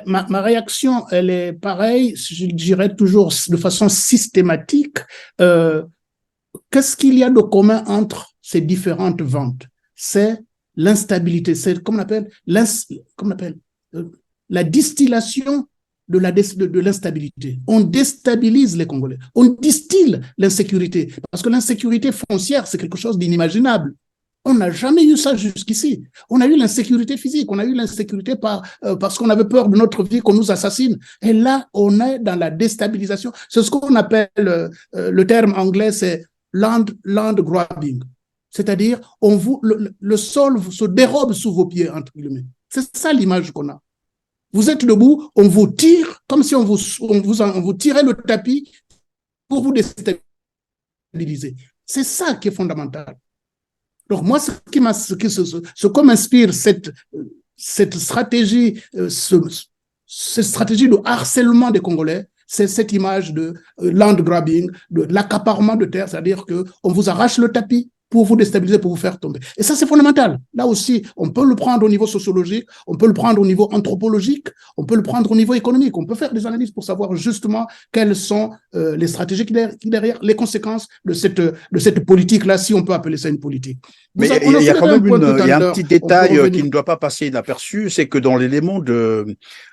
Ma réaction, elle est pareille, je dirais toujours de façon systématique. Qu'est-ce qu'il y a de commun entre ces différentes ventes? C'est l'instabilité, c'est comme on appelle la distillation de l'instabilité. On déstabilise les Congolais, on distille l'insécurité, parce que l'insécurité foncière, c'est quelque chose d'inimaginable. On n'a jamais eu ça jusqu'ici. On a eu l'insécurité physique, on a eu l'insécurité parce qu'on avait peur de notre vie, qu'on nous assassine. Et là, on est dans la déstabilisation. C'est ce qu'on appelle, le terme anglais, c'est land grabbing. C'est-à-dire, le sol se dérobe sous vos pieds, entre guillemets. C'est ça l'image qu'on a. Vous êtes debout, on vous tire, comme si on vous tirait le tapis pour vous déstabiliser. C'est ça qui est fondamental. Donc moi, ce que m'inspire cette stratégie, cette stratégie de harcèlement des Congolais, c'est cette image de land grabbing, de l'accaparement de terre, c'est-à-dire que on vous arrache le tapis pour vous déstabiliser, pour vous faire tomber. Et ça, c'est fondamental. Là aussi, on peut le prendre au niveau sociologique, on peut le prendre au niveau anthropologique, on peut le prendre au niveau économique. On peut faire des analyses pour savoir justement quelles sont les stratégies qui derrière, les conséquences de cette politique-là, si on peut appeler ça une politique. Mais il y a quand même un petit détail qui ne doit pas passer inaperçu, c'est que dans l'élément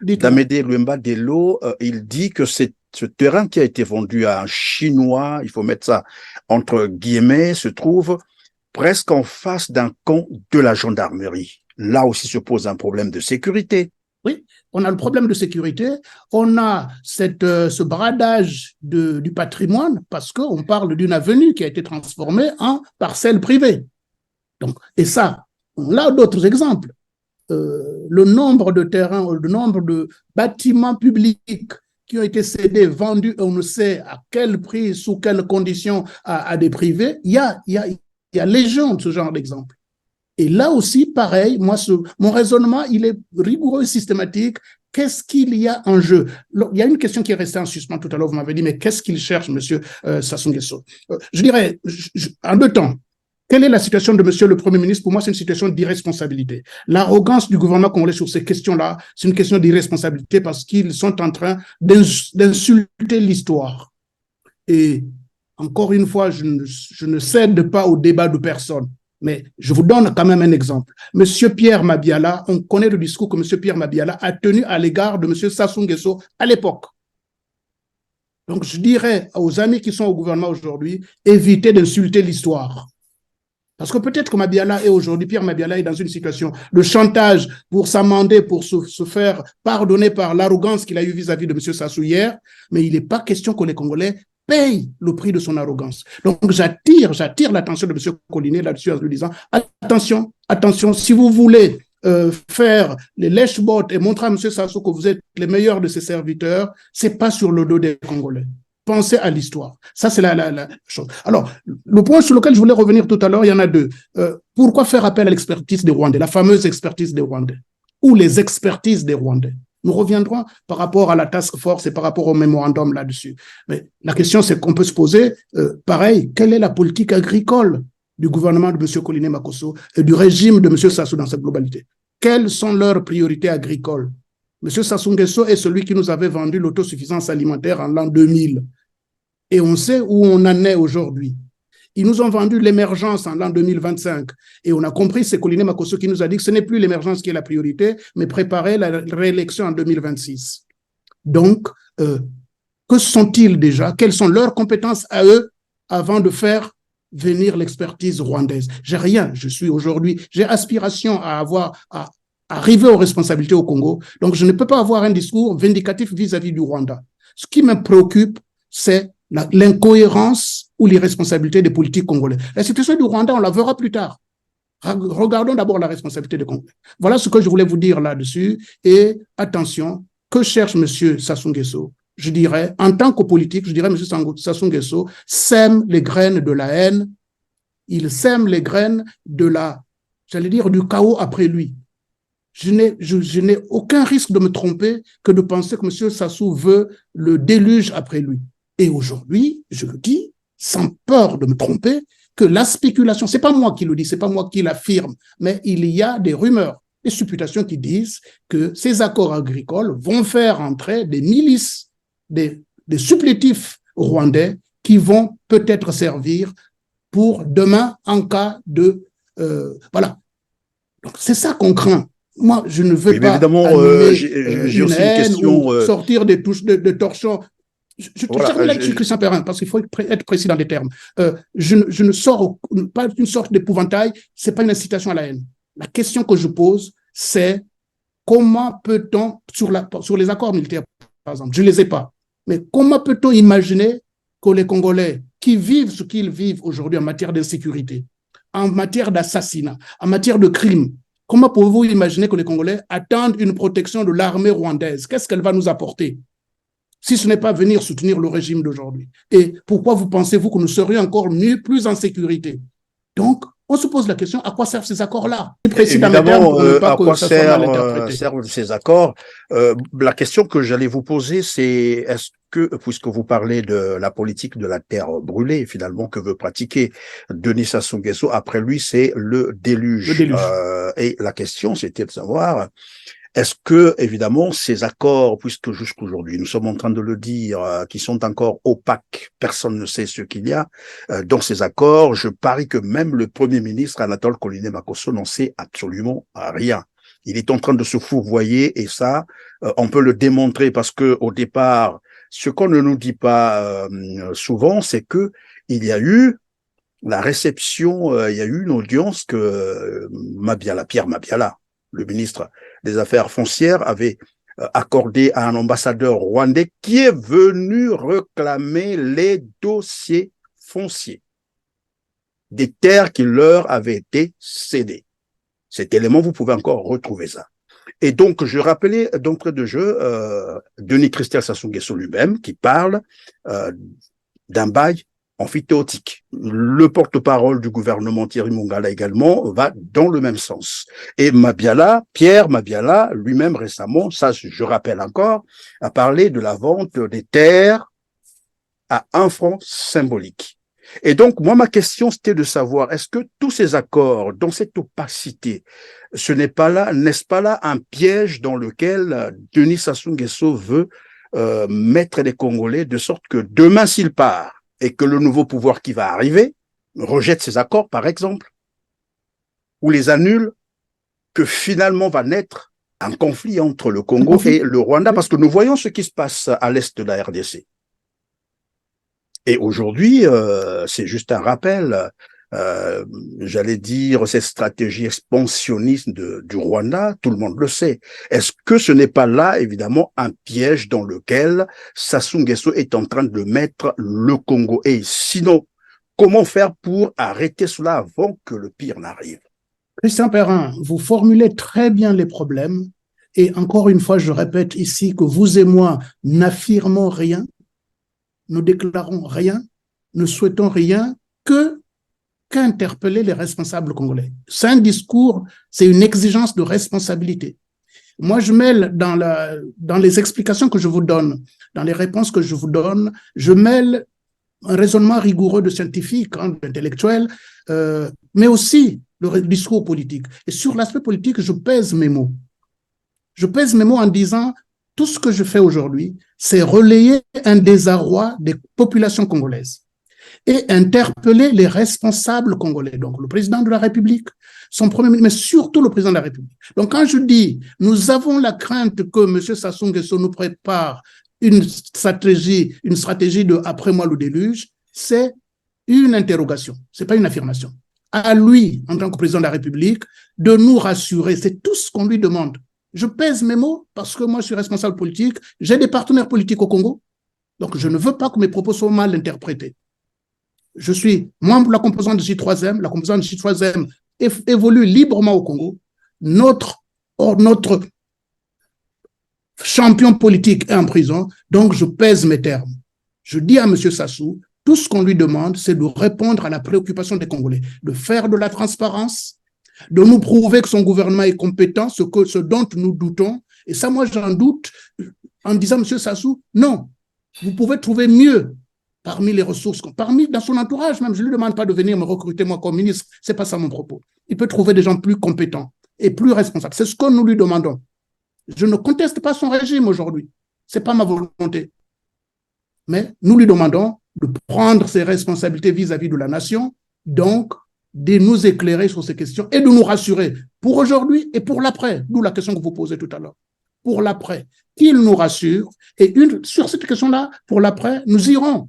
d'Amédé Luemba Dello, il dit que ce terrain qui a été vendu à un Chinois, il faut mettre ça entre guillemets, se trouve presque en face d'un camp de la gendarmerie. Là aussi se pose un problème de sécurité. Oui, on a le problème de sécurité, on a ce bradage du patrimoine parce qu'on parle d'une avenue qui a été transformée en parcelle privée. Donc, et ça, on a d'autres exemples. Le nombre de terrains, le nombre de bâtiments publics qui ont été cédés, vendus, on ne sait à quel prix, sous quelles conditions à des privés, il y a légion de ce genre d'exemple. Et là aussi, pareil, moi, mon raisonnement, il est rigoureux et systématique. Qu'est-ce qu'il y a en jeu? Il y a une question qui est restée en suspens tout à l'heure, vous m'avez dit, mais qu'est-ce qu'il cherche, monsieur Sassou Nguesso? Je dirais, en deux temps, quelle est la situation de monsieur le Premier ministre? Pour moi, c'est une situation d'irresponsabilité. L'arrogance du gouvernement congolais sur ces questions-là, c'est une question d'irresponsabilité parce qu'ils sont en train d'insulter l'histoire. Et encore une fois, je ne cède pas au débat de personne. Mais je vous donne quand même un exemple. Monsieur Pierre Mabiala, on connaît le discours que monsieur Pierre Mabiala a tenu à l'égard de monsieur Sassou Nguesso à l'époque. Donc, je dirais aux amis qui sont au gouvernement aujourd'hui, évitez d'insulter l'histoire. Parce que peut-être que Mabiala est aujourd'hui, Pierre Mabiala est dans une situation de chantage pour s'amender, pour se faire pardonner par l'arrogance qu'il a eue vis-à-vis de monsieur Sassou hier, mais il n'est pas question que les Congolais paye le prix de son arrogance. Donc, j'attire l'attention de M. Collinet là-dessus en lui disant, attention, si vous voulez faire les lèche-bottes et montrer à M. Sassou que vous êtes les meilleurs de ses serviteurs, c'est pas sur le dos des Congolais. Pensez à l'histoire. Ça, c'est la chose. Alors, le point sur lequel je voulais revenir tout à l'heure, il y en a deux. Pourquoi faire appel à l'expertise des Rwandais, la fameuse expertise des Rwandais, ou les expertises des Rwandais? Nous reviendrons par rapport à la task force et par rapport au mémorandum là-dessus. Mais la question, c'est qu'on peut se poser, pareil, quelle est la politique agricole du gouvernement de M. Collinet Makosso et du régime de M. Sassou dans sa globalité? Quelles sont leurs priorités agricoles? M. Sassou Nguesso est celui qui nous avait vendu l'autosuffisance alimentaire en l'an 2000. Et on sait où on en est aujourd'hui. Ils nous ont vendu l'émergence en l'an 2025. Et on a compris, c'est Collinet Makosso qui nous a dit que ce n'est plus l'émergence qui est la priorité, mais préparer la réélection en 2026. Donc, que sont-ils déjà? Quelles sont leurs compétences à eux avant de faire venir l'expertise rwandaise? J'ai rien. J'ai aspiration à arriver aux responsabilités au Congo. Donc, je ne peux pas avoir un discours vindicatif vis-à-vis du Rwanda. Ce qui me préoccupe, c'est l'incohérence ou l'irresponsabilité des politiques congolais. La situation du Rwanda, on la verra plus tard. Regardons d'abord la responsabilité des Congolais. Voilà ce que je voulais vous dire là-dessus. Et attention, que cherche M. Sassou Nguesso? Je dirais, en tant que politique, je dirais M. Sassou Nguesso sème les graines de la haine. Il sème les graines de du chaos après lui. Je n'ai aucun risque de me tromper que de penser que M. Sassou veut le déluge après lui. Et aujourd'hui, je le dis, sans peur de me tromper, que la spéculation, c'est pas moi qui le dis, c'est pas moi qui l'affirme, mais il y a des rumeurs, des supputations qui disent que ces accords agricoles vont faire entrer des milices, des supplétifs rwandais qui vont peut-être servir pour demain en cas de... voilà. Donc, c'est ça qu'on craint. Moi, je ne veux pas j'ai aussi une question, ou sortir des touches de torchons. Je termine là-dessus, Christian Perrin, parce qu'il faut être précis dans les termes. Je ne sors pas d'une sorte d'épouvantail, c'est pas une incitation à la haine. La question que je pose, c'est comment peut-on, sur les accords militaires, par exemple, je ne les ai pas, mais comment peut-on imaginer que les Congolais qui vivent ce qu'ils vivent aujourd'hui en matière d'insécurité, en matière d'assassinat, en matière de crimes, comment pouvez-vous imaginer que les Congolais attendent une protection de l'armée rwandaise? Qu'est-ce qu'elle va nous apporter si ce n'est pas venir soutenir le régime d'aujourd'hui? Et pourquoi vous pensez-vous que nous serions encore plus en sécurité? Donc, on se pose la question, à quoi servent ces accords-là? Évidemment, à quoi servent ces accords? La question que j'allais vous poser, c'est est-ce que, puisque vous parlez de la politique de la terre brûlée, finalement, que veut pratiquer Denis Sassou Nguesso, après lui, c'est le déluge. Et la question, c'était de savoir... Est-ce que, évidemment, ces accords, puisque jusqu'aujourd'hui, nous sommes en train de le dire, qui sont encore opaques, personne ne sait ce qu'il y a dans ces accords, je parie que même le Premier ministre Anatole Collinet Makosso n'en sait absolument rien. Il est en train de se fourvoyer et ça, on peut le démontrer parce que au départ, ce qu'on ne nous dit pas souvent, c'est que il y a eu la réception, il y a eu une audience que Pierre Mabiala, le ministre des Affaires foncières, avait accordé à un ambassadeur rwandais qui est venu réclamer les dossiers fonciers des terres qui leur avaient été cédées. Cet élément, vous pouvez encore retrouver ça. Et donc, je rappelais d'entrée de jeu Denis Christian Sassou Nguesso lui-même qui parle d'un bail amphithéotique. Le porte-parole du gouvernement, Thierry Mongala également, va dans le même sens. Et Pierre Mabiala, lui-même récemment, ça je rappelle encore, a parlé de la vente des terres à 1 franc symbolique. Et donc, moi, ma question, c'était de savoir, est-ce que tous ces accords, dans cette opacité, n'est-ce pas là un piège dans lequel Denis Sassou Nguesso veut mettre les Congolais, de sorte que demain, s'il part, et que le nouveau pouvoir qui va arriver rejette ces accords, par exemple, ou les annule, que finalement va naître un conflit entre le Congo et le Rwanda, parce que nous voyons ce qui se passe à l'est de la RDC. Et aujourd'hui, c'est juste un rappel, j'allais dire, cette stratégie expansionniste du Rwanda, tout le monde le sait. Est-ce que ce n'est pas là, évidemment, un piège dans lequel Sassou Nguesso est en train de mettre le Congo? Et sinon, comment faire pour arrêter cela avant que le pire n'arrive? Christian Perrin, vous formulez très bien les problèmes. Et encore une fois, je répète ici que vous et moi n'affirmons rien, ne déclarons rien, ne souhaitons rien qu'interpeller les responsables congolais. C'est un discours, c'est une exigence de responsabilité. Moi, je mêle dans les explications que je vous donne, dans les réponses que je vous donne, je mêle un raisonnement rigoureux de scientifique, d'intellectuel, mais aussi le discours politique. Et sur l'aspect politique, je pèse mes mots. Je pèse mes mots en disant, tout ce que je fais aujourd'hui, c'est relayer un désarroi des populations congolaises et interpeller les responsables congolais, donc le président de la République, son premier ministre, mais surtout le président de la République. Donc quand je dis, nous avons la crainte que M. Sassou Nguesso nous prépare une stratégie de après moi le déluge, c'est une interrogation, c'est pas une affirmation. À lui, en tant que président de la République, de nous rassurer, c'est tout ce qu'on lui demande. Je pèse mes mots parce que moi, je suis responsable politique. J'ai des partenaires politiques au Congo. Donc, je ne veux pas que mes propos soient mal interprétés. Je suis membre de la composante de J3M. La composante de J3M évolue librement au Congo. Notre champion politique est en prison. Donc, je pèse mes termes. Je dis à M. Sassou, tout ce qu'on lui demande, c'est de répondre à la préoccupation des Congolais, de faire de la transparence, de nous prouver que son gouvernement est compétent, ce dont nous doutons. Et ça, moi, j'en doute en disant, M. Sassou, non, vous pouvez trouver mieux parmi les ressources, dans son entourage même. Je ne lui demande pas de venir me recruter, moi, comme ministre. Ce n'est pas ça mon propos. Il peut trouver des gens plus compétents et plus responsables. C'est ce que nous lui demandons. Je ne conteste pas son régime aujourd'hui. Ce n'est pas ma volonté. Mais nous lui demandons de prendre ses responsabilités vis-à-vis de la nation, donc de nous éclairer sur ces questions et de nous rassurer pour aujourd'hui et pour l'après, d'où la question que vous posez tout à l'heure. Pour l'après, qu'il nous rassure, et sur cette question-là, pour l'après, nous irons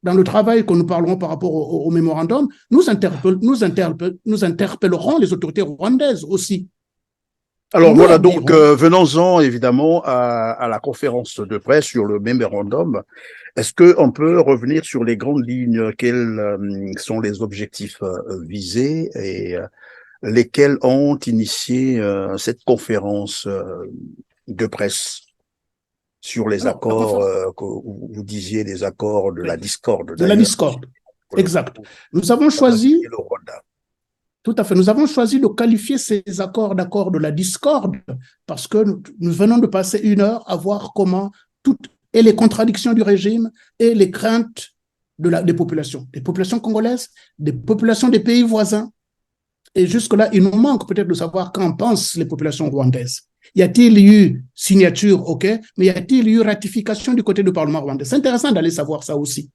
dans le travail que nous parlerons par rapport au mémorandum, nous interpellerons les autorités rwandaises aussi. Alors voilà, donc venons-en évidemment à la conférence de presse sur le mémorandum. Est-ce qu'on peut revenir sur les grandes lignes, quels sont les objectifs visés et lesquels ont initié cette conférence de presse sur les accords, que vous disiez, les accords de la discorde. De la discorde, exact. Nous avons choisi... Tout à fait. Nous avons choisi de qualifier ces accords d'accords de la discorde parce que nous venons de passer 1 heure à voir comment et les contradictions du régime et les craintes des populations congolaises, des populations des pays voisins. Et jusque-là, il nous manque peut-être de savoir qu'en pensent les populations rwandaises. Y a-t-il eu signature, ok, mais y a-t-il eu ratification du côté du Parlement rwandais? C'est intéressant d'aller savoir ça aussi.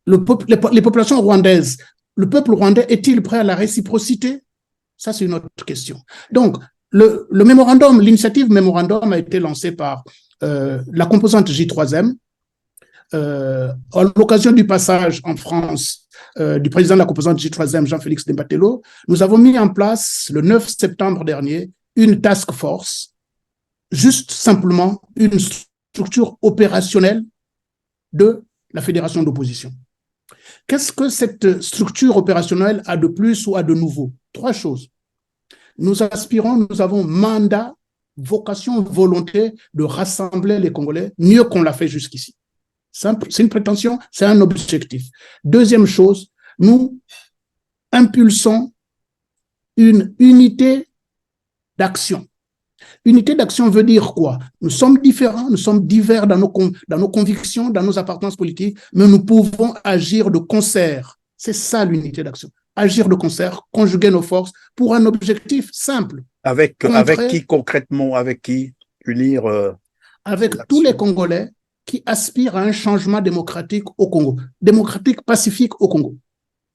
Les populations rwandaises, le peuple rwandais est-il prêt à la réciprocité? Ça, c'est une autre question. Donc, le mémorandum, l'initiative mémorandum a été lancée par la composante J3M à l'occasion du passage en France du président de la composante J3M, Jean-Félix Dembatello. Nous avons mis en place, le 9 septembre dernier, une task force, juste simplement une structure opérationnelle de la fédération d'opposition. Qu'est-ce que cette structure opérationnelle a de plus ou a de nouveau? 3 choses. Nous avons mandat, vocation, volonté de rassembler les Congolais mieux qu'on l'a fait jusqu'ici. C'est une prétention, c'est un objectif. Deuxième chose, nous impulsons une unité d'action. Unité d'action veut dire quoi? Nous sommes différents, nous sommes divers dans nos convictions, dans nos appartenances politiques, mais nous pouvons agir de concert. C'est ça l'unité d'action. Agir de concert, conjuguer nos forces pour un objectif simple. Avec qui concrètement? Avec qui unir avec tous les Congolais qui aspirent à un changement démocratique au Congo, démocratique pacifique au Congo.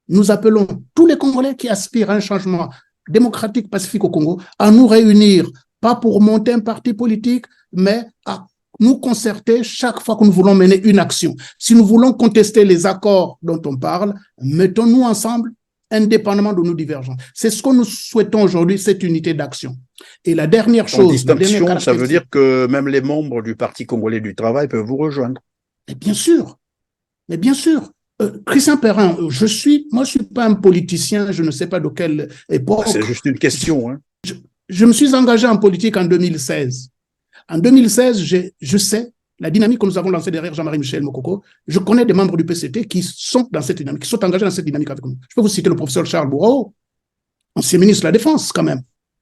Nous appelons tous les Congolais qui aspirent à un changement démocratique pacifique au Congo à nous réunir, pas pour monter un parti politique, mais à nous concerter chaque fois que nous voulons mener une action. Si nous voulons contester les accords dont on parle, mettons-nous ensemble, indépendamment de nos divergences. C'est ce que nous souhaitons aujourd'hui, cette unité d'action. Et la dernière chose... distinction, ça veut dire que même les membres du Parti congolais du travail peuvent vous rejoindre. Mais bien sûr. Christian Perrin, moi je suis pas un politicien, je ne sais pas de quelle époque. C'est juste une question. Hein. Je me suis engagé en politique en 2016. En 2016, je sais la dynamique que nous avons lancée derrière Jean-Marie Michel Mokoko. Je connais des membres du PCT qui sont dans cette dynamique, qui sont engagés dans cette dynamique avec nous. Je peux vous citer le professeur Charles Bourreau, ancien ministre de la Défense quand même,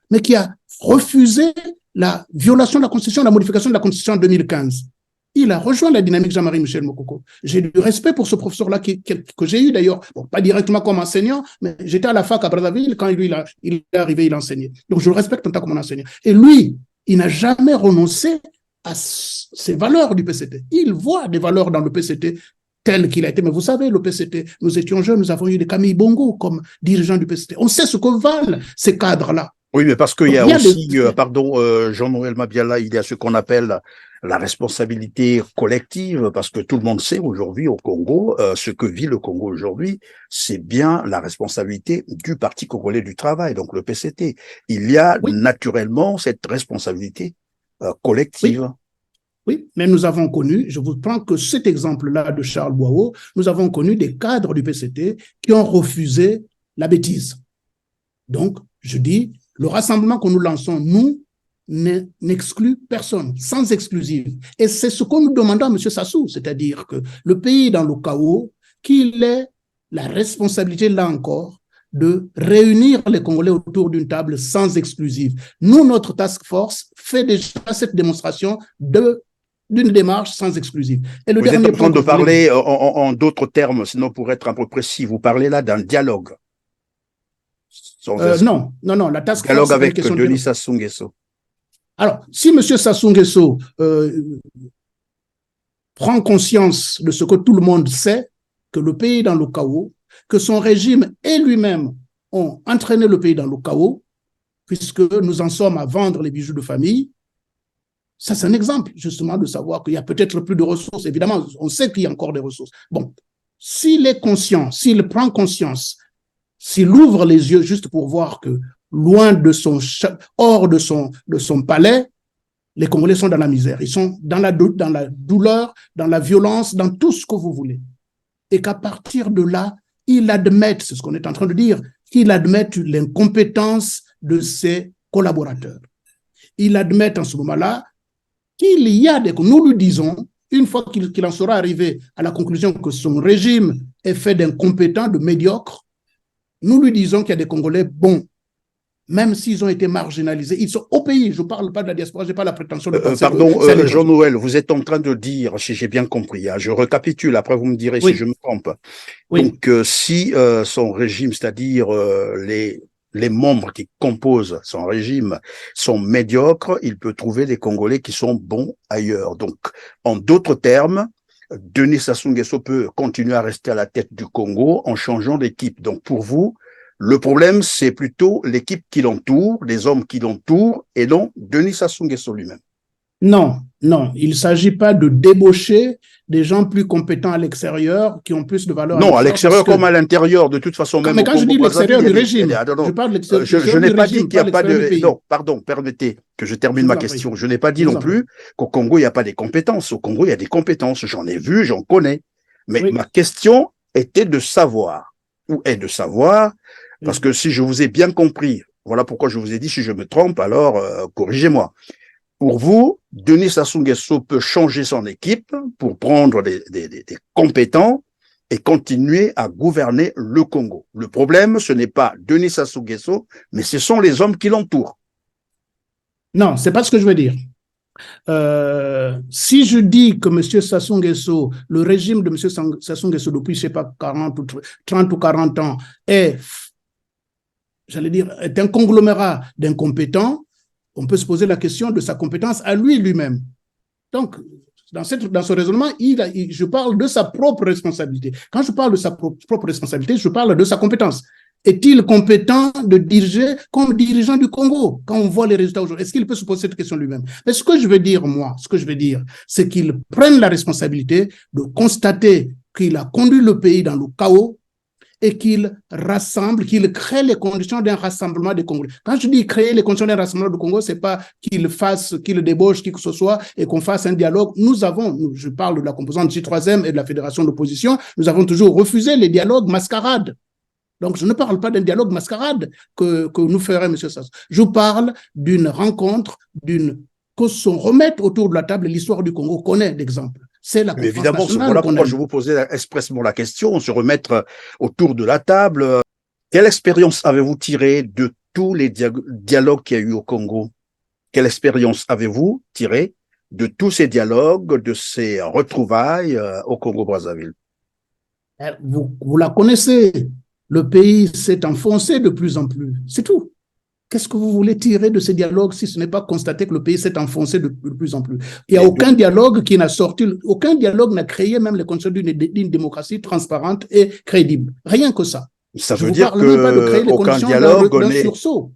mais qui a refusé la violation de la Constitution, la modification de la Constitution en 2015. Il a rejoint la dynamique Jean-Marie Michel Mokoko. J'ai du respect pour ce professeur-là que j'ai eu d'ailleurs, bon, pas directement comme enseignant, mais j'étais à la fac à Brazzaville quand lui, il est arrivé, il enseignait. Donc je le respecte en tant que mon enseignant. Et lui, il n'a jamais renoncé à ses valeurs du PCT. Il voit des valeurs dans le PCT tel qu'il a été. Mais vous savez, le PCT, nous étions jeunes, nous avons eu des Camille Bongo comme dirigeants du PCT. On sait ce que valent ces cadres-là. Oui, mais parce qu'il y a aussi, Jean-Noël Mabiala, il y a ce qu'on appelle la responsabilité collective, parce que tout le monde sait aujourd'hui au Congo, ce que vit le Congo aujourd'hui, c'est bien la responsabilité du Parti congolais du travail, donc le PCT. Il y a naturellement cette responsabilité collective. Oui, mais nous avons connu, je vous prends que cet exemple-là de Charles Boao, nous avons connu des cadres du PCT qui ont refusé la bêtise. Donc, je dis, le rassemblement que nous lançons, nous, n'exclut personne, sans exclusive. Et c'est ce que nous demandons à M. Sassou, c'est-à-dire que le pays est dans le chaos, qu'il ait la responsabilité, là encore, de réunir les Congolais autour d'une table sans exclusive. Nous, notre task force fait déjà cette démonstration d'une démarche sans exclusive. Et le vous êtes en train de parler en d'autres termes, sinon pour être un peu précis, vous parlez là d'un dialogue. Non, la task dialogue force... avec Denis Sassou Nguesso. Alors, si M. Sassou Nguesso prend conscience de ce que tout le monde sait, que le pays est dans le chaos, que son régime et lui-même ont entraîné le pays dans le chaos, puisque nous en sommes à vendre les bijoux de famille, ça c'est un exemple justement de savoir qu'il y a peut-être plus de ressources. Évidemment, on sait qu'il y a encore des ressources. Bon, s'il est conscient, s'il prend conscience, s'il ouvre les yeux juste pour voir que loin de hors de son palais, les Congolais sont dans la misère, ils sont dans la douleur, dans la violence, dans tout ce que vous voulez. Et qu'à partir de là, il admette, c'est ce qu'on est en train de dire, qu'il admette l'incompétence de ses collaborateurs. Il admette en ce moment-là qu'il y a nous lui disons, une fois qu'il en sera arrivé à la conclusion que son régime est fait d'incompétents, de médiocres, nous lui disons qu'il y a des Congolais bons, même s'ils ont été marginalisés. Ils sont au pays, je ne parle pas de la diaspora, je n'ai pas la prétention de penser... Jean-Noël, vous êtes en train de dire, si j'ai bien compris, je récapitule, après vous me direz si je me trompe. Oui. Donc, si son régime, c'est-à-dire les membres qui composent son régime sont médiocres, il peut trouver des Congolais qui sont bons ailleurs. Donc, en d'autres termes, Denis Sassou Nguesso peut continuer à rester à la tête du Congo en changeant d'équipe. Donc, pour vous, le problème, c'est plutôt l'équipe qui l'entoure, les hommes qui l'entourent, et non Denis Sassou Nguesso lui-même. Non, il ne s'agit pas de débaucher des gens plus compétents à l'extérieur, qui ont plus de valeur. Non, à l'extérieur comme à l'intérieur, de toute façon. Même mais quand je dis l'extérieur du régime, je parle de l'extérieur du régime. Je n'ai pas dit qu'il n'y a pas de... Non, pardon, permettez que je termine ma question. Je n'ai pas dit non plus qu'au Congo, il n'y a pas des compétences. Au Congo, il y a des compétences. J'en ai vu, j'en connais. Mais ma question était de savoir, parce que si je vous ai bien compris, voilà pourquoi je vous ai dit, si je me trompe, alors corrigez-moi. Pour vous, Denis Sassou Nguesso peut changer son équipe pour prendre des compétents et continuer à gouverner le Congo. Le problème, ce n'est pas Denis Sassou Nguesso, mais ce sont les hommes qui l'entourent. Non, c'est pas ce que je veux dire. Si je dis que M. Sassou Nguesso, le régime de M. Sassou Nguesso depuis, je sais pas, 30 ou 40 ans, est un conglomérat d'incompétents, on peut se poser la question de sa compétence à lui-même. Donc, dans ce raisonnement, je parle de sa propre responsabilité. Quand je parle de sa propre responsabilité, je parle de sa compétence. Est-il compétent de diriger comme dirigeant du Congo quand on voit les résultats aujourd'hui? Est-ce qu'il peut se poser cette question lui-même? Mais ce que je veux dire, c'est qu'il prenne la responsabilité de constater qu'il a conduit le pays dans le chaos et qu'il rassemble, qu'il crée les conditions d'un rassemblement des Congolais. Quand je dis créer les conditions d'un rassemblement du Congo, c'est pas qu'il débauche qui que ce soit et qu'on fasse un dialogue. Je parle de la composante J3M et de la fédération d'opposition, nous avons toujours refusé les dialogues mascarades. Donc, je ne parle pas d'un dialogue mascarade que nous ferait M. Sassou. Je parle d'une rencontre, que s'on remette autour de la table. L'histoire du Congo connaît d'exemples. C'est la conférence nationale. Évidemment, voilà pourquoi je vous posais expressément la question, se remettre autour de la table. Quelle expérience avez-vous tiré de tous les dialogues qu'il y a eu au Congo? Quelle expérience avez-vous tiré de tous ces dialogues, de ces retrouvailles au Congo-Brazzaville? Vous la connaissez. Le pays s'est enfoncé de plus en plus. C'est tout. Qu'est-ce que vous voulez tirer de ces dialogues si ce n'est pas constater que le pays s'est enfoncé de plus en plus? Il n'y a aucun dialogue qui n'a sorti, aucun dialogue n'a créé même les conditions d'une démocratie transparente et crédible. Rien que ça. Ça veut dire qu'aucun dialogue d'un sursaut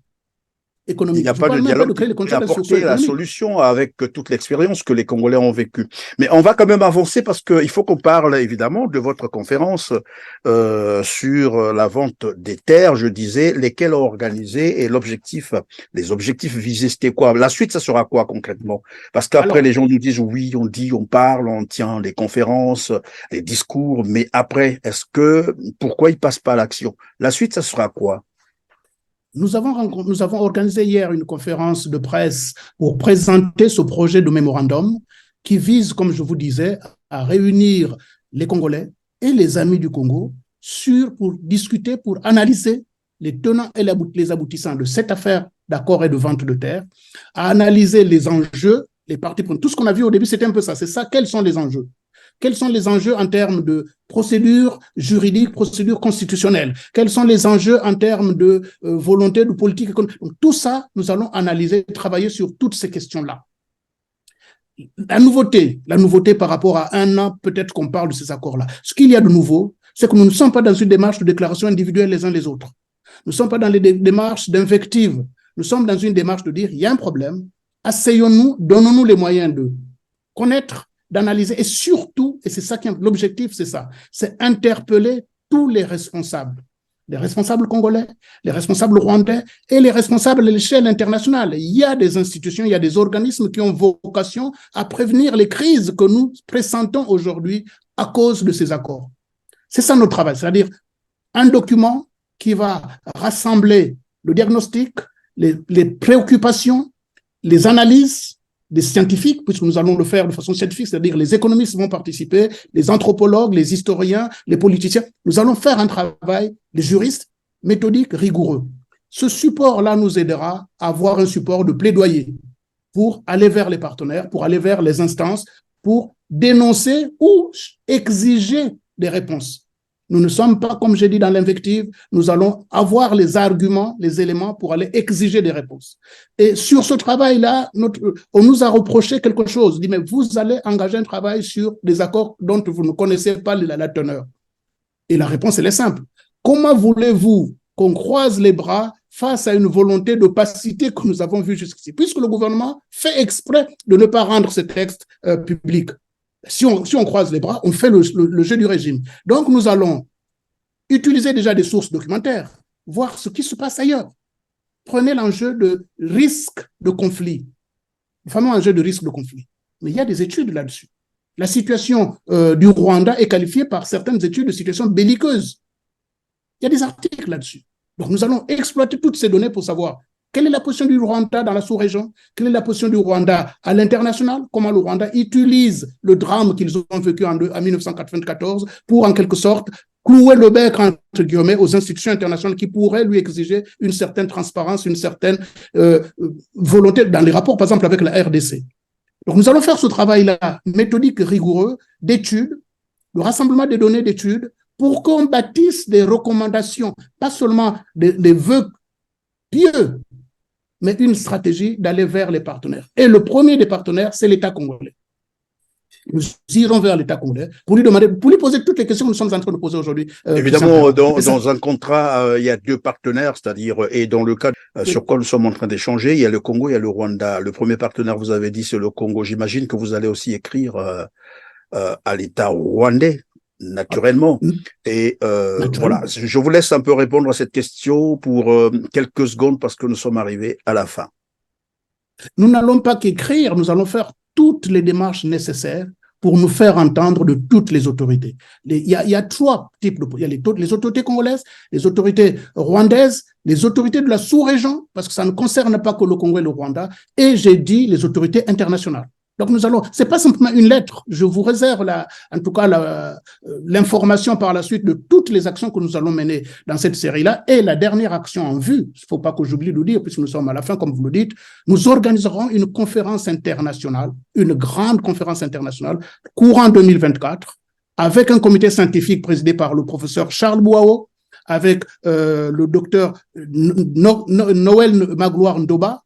économique. Il n'y a pas de dialogue qui a apporté la solution avec toute l'expérience que les Congolais ont vécue. Mais on va quand même avancer parce qu'il faut qu'on parle évidemment de votre conférence sur la vente des terres, je disais, lesquelles ont organisé et les objectifs visés, c'était quoi? La suite, ça sera quoi concrètement? Parce qu'après, les gens nous disent oui, on dit, on parle, on tient les conférences, les discours, mais après, pourquoi ils passent pas à l'action? La suite, ça sera quoi? Nous avons organisé hier une conférence de presse pour présenter ce projet de mémorandum qui vise, comme je vous disais, à réunir les Congolais et les amis du Congo pour discuter, pour analyser les tenants et les aboutissants de cette affaire d'accord et de vente de terre, à analyser les enjeux, les parties prenantes. Tout ce qu'on a vu au début, c'était un peu ça. C'est ça, quels sont les enjeux? Quels sont les enjeux en termes de procédure juridique, procédure constitutionnelle? Quels sont les enjeux en termes de volonté, de politique économique? Donc, tout ça, nous allons analyser, travailler sur toutes ces questions-là. La nouveauté par rapport à un an, peut-être qu'on parle de ces accords-là. Ce qu'il y a de nouveau, c'est que nous ne sommes pas dans une démarche de déclaration individuelle les uns les autres. Nous ne sommes pas dans les démarches d'invective. Nous sommes dans une démarche de dire, il y a un problème, asseyons-nous, donnons-nous les moyens de connaître, d'analyser et surtout, et c'est ça l'objectif, c'est interpeller tous les responsables congolais, les responsables rwandais et les responsables à l'échelle internationale. Il y a des institutions, il y a des organismes qui ont vocation à prévenir les crises que nous pressentons aujourd'hui à cause de ces accords. C'est ça notre travail, c'est-à-dire un document qui va rassembler le diagnostic, les préoccupations, les analyses des scientifiques, puisque nous allons le faire de façon scientifique, c'est-à-dire les économistes vont participer, les anthropologues, les historiens, les politiciens. Nous allons faire un travail, les juristes, méthodique, rigoureux. Ce support-là nous aidera à avoir un support de plaidoyer pour aller vers les partenaires, pour aller vers les instances, pour dénoncer ou exiger des réponses. Nous ne sommes pas, comme j'ai dit dans l'invective, nous allons avoir les arguments, les éléments pour aller exiger des réponses. Et sur ce travail-là, on nous a reproché quelque chose. On dit, mais vous allez engager un travail sur des accords dont vous ne connaissez pas la teneur. Et la réponse, elle est simple. Comment voulez-vous qu'on croise les bras face à une volonté d'opacité que nous avons vue jusqu'ici, puisque le gouvernement fait exprès de ne pas rendre ce texte public? Si on croise les bras, on fait le jeu du régime. Donc, nous allons utiliser déjà des sources documentaires, voir ce qui se passe ailleurs. Prenez l'enjeu de risque de conflit, le fameux enjeu de risque de conflit. Mais il y a des études là-dessus. La situation du Rwanda est qualifiée par certaines études de situation belliqueuse. Il y a des articles là-dessus. Donc, nous allons exploiter toutes ces données pour savoir Quelle est la position du Rwanda dans la sous-région? Quelle est la position du Rwanda à l'international? Comment le Rwanda utilise le drame qu'ils ont vécu en 1994 pour, en quelque sorte, clouer le bec, entre guillemets, aux institutions internationales qui pourraient lui exiger une certaine transparence, une certaine volonté dans les rapports, par exemple, avec la RDC. Donc, nous allons faire ce travail-là, méthodique, rigoureux, d'études, le rassemblement des données d'études, pour qu'on bâtisse des recommandations, pas seulement des vœux pieux, mais une stratégie d'aller vers les partenaires. Et le premier des partenaires, c'est l'État congolais. Nous irons vers l'État congolais pour lui demander, pour lui poser toutes les questions que nous sommes en train de poser aujourd'hui. Évidemment, dans un contrat, il y a deux partenaires, c'est-à-dire, et dans le cas sur quoi nous sommes en train d'échanger, il y a le Congo, il y a le Rwanda. Le premier partenaire, vous avez dit, c'est le Congo. J'imagine que vous allez aussi écrire à l'État rwandais, naturellement. Et voilà, je vous laisse un peu répondre à cette question pour quelques secondes parce que nous sommes arrivés à la fin. Nous n'allons pas qu'écrire, nous allons faire toutes les démarches nécessaires pour nous faire entendre de toutes les autorités. Il y a trois types il y a les autorités congolaises, les autorités rwandaises, les autorités de la sous-région, parce que ça ne concerne pas que le Congo et le Rwanda, et j'ai dit les autorités internationales. Donc nous allons, c'est pas simplement une lettre, je vous réserve en tout cas l'information par la suite de toutes les actions que nous allons mener dans cette série-là. Et la dernière action en vue, il ne faut pas que j'oublie de le dire, puisque nous sommes à la fin, comme vous le dites, nous organiserons une conférence internationale, une grande conférence internationale, courant 2024, avec un comité scientifique présidé par le professeur Charles Bouao, avec le docteur Noël Magloire Ndoba,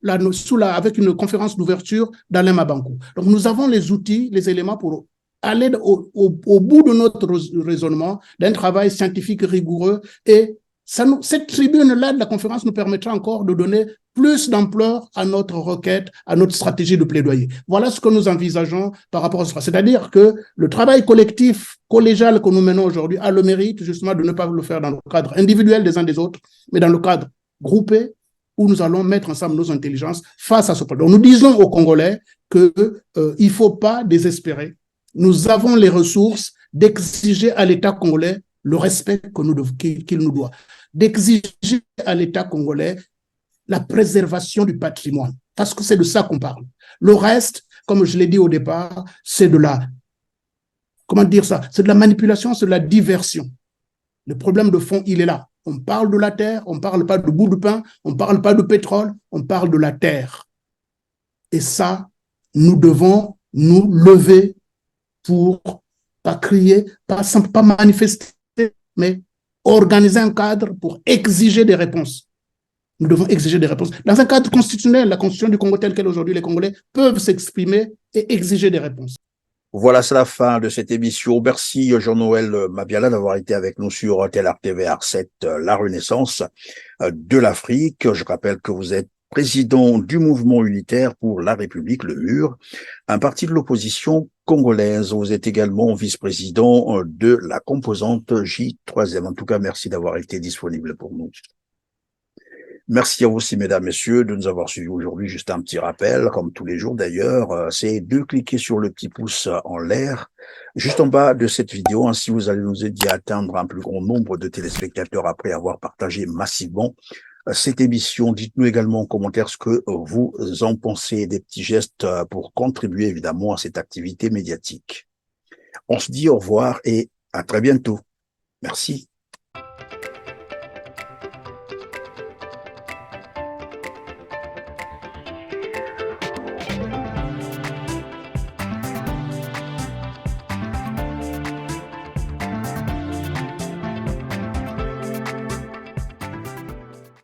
avec une conférence d'ouverture d'Alain Mabankou. Donc, nous avons les outils, les éléments pour aller au bout de notre raisonnement, d'un travail scientifique rigoureux. Et cette tribune-là de la conférence nous permettra encore de donner plus d'ampleur à notre requête, à notre stratégie de plaidoyer. Voilà ce que nous envisageons par rapport à ça. C'est-à-dire que le travail collectif, collégial que nous menons aujourd'hui a le mérite justement de ne pas le faire dans le cadre individuel des uns des autres, mais dans le cadre groupé, où nous allons mettre ensemble nos intelligences face à ce problème. Donc, nous disons aux Congolais qu'il ne faut pas désespérer. Nous avons les ressources d'exiger à l'État congolais le respect qu'il nous doit, d'exiger à l'État congolais la préservation du patrimoine, parce que c'est de ça qu'on parle. Le reste, comme je l'ai dit au départ, c'est de la, comment dire ça, c'est de la manipulation, c'est de la diversion. Le problème de fond, il est là. On parle de la terre, on ne parle pas de bout de pain, on ne parle pas de pétrole, on parle de la terre. Et ça, nous devons nous lever pour pas crier, pas manifester, mais organiser un cadre pour exiger des réponses. Nous devons exiger des réponses. Dans un cadre constitutionnel, la Constitution du Congo telle qu'elle aujourd'hui, les Congolais peuvent s'exprimer et exiger des réponses. Voilà, c'est la fin de cette émission. Merci Jean-Noël Mabiala d'avoir été avec nous sur TELAR TV R7, la renaissance de l'Afrique. Je rappelle que vous êtes président du mouvement unitaire pour la République, le MUR, un parti de l'opposition congolaise. Vous êtes également vice-président de la composante J3M. En tout cas, merci d'avoir été disponible pour nous. Merci à vous aussi, mesdames, messieurs, de nous avoir suivis aujourd'hui. Juste un petit rappel, comme tous les jours d'ailleurs, c'est de cliquer sur le petit pouce en l'air, juste en bas de cette vidéo. Ainsi, vous allez nous aider à atteindre un plus grand nombre de téléspectateurs après avoir partagé massivement cette émission. Dites-nous également en commentaire ce que vous en pensez, des petits gestes pour contribuer évidemment à cette activité médiatique. On se dit au revoir et à très bientôt. Merci.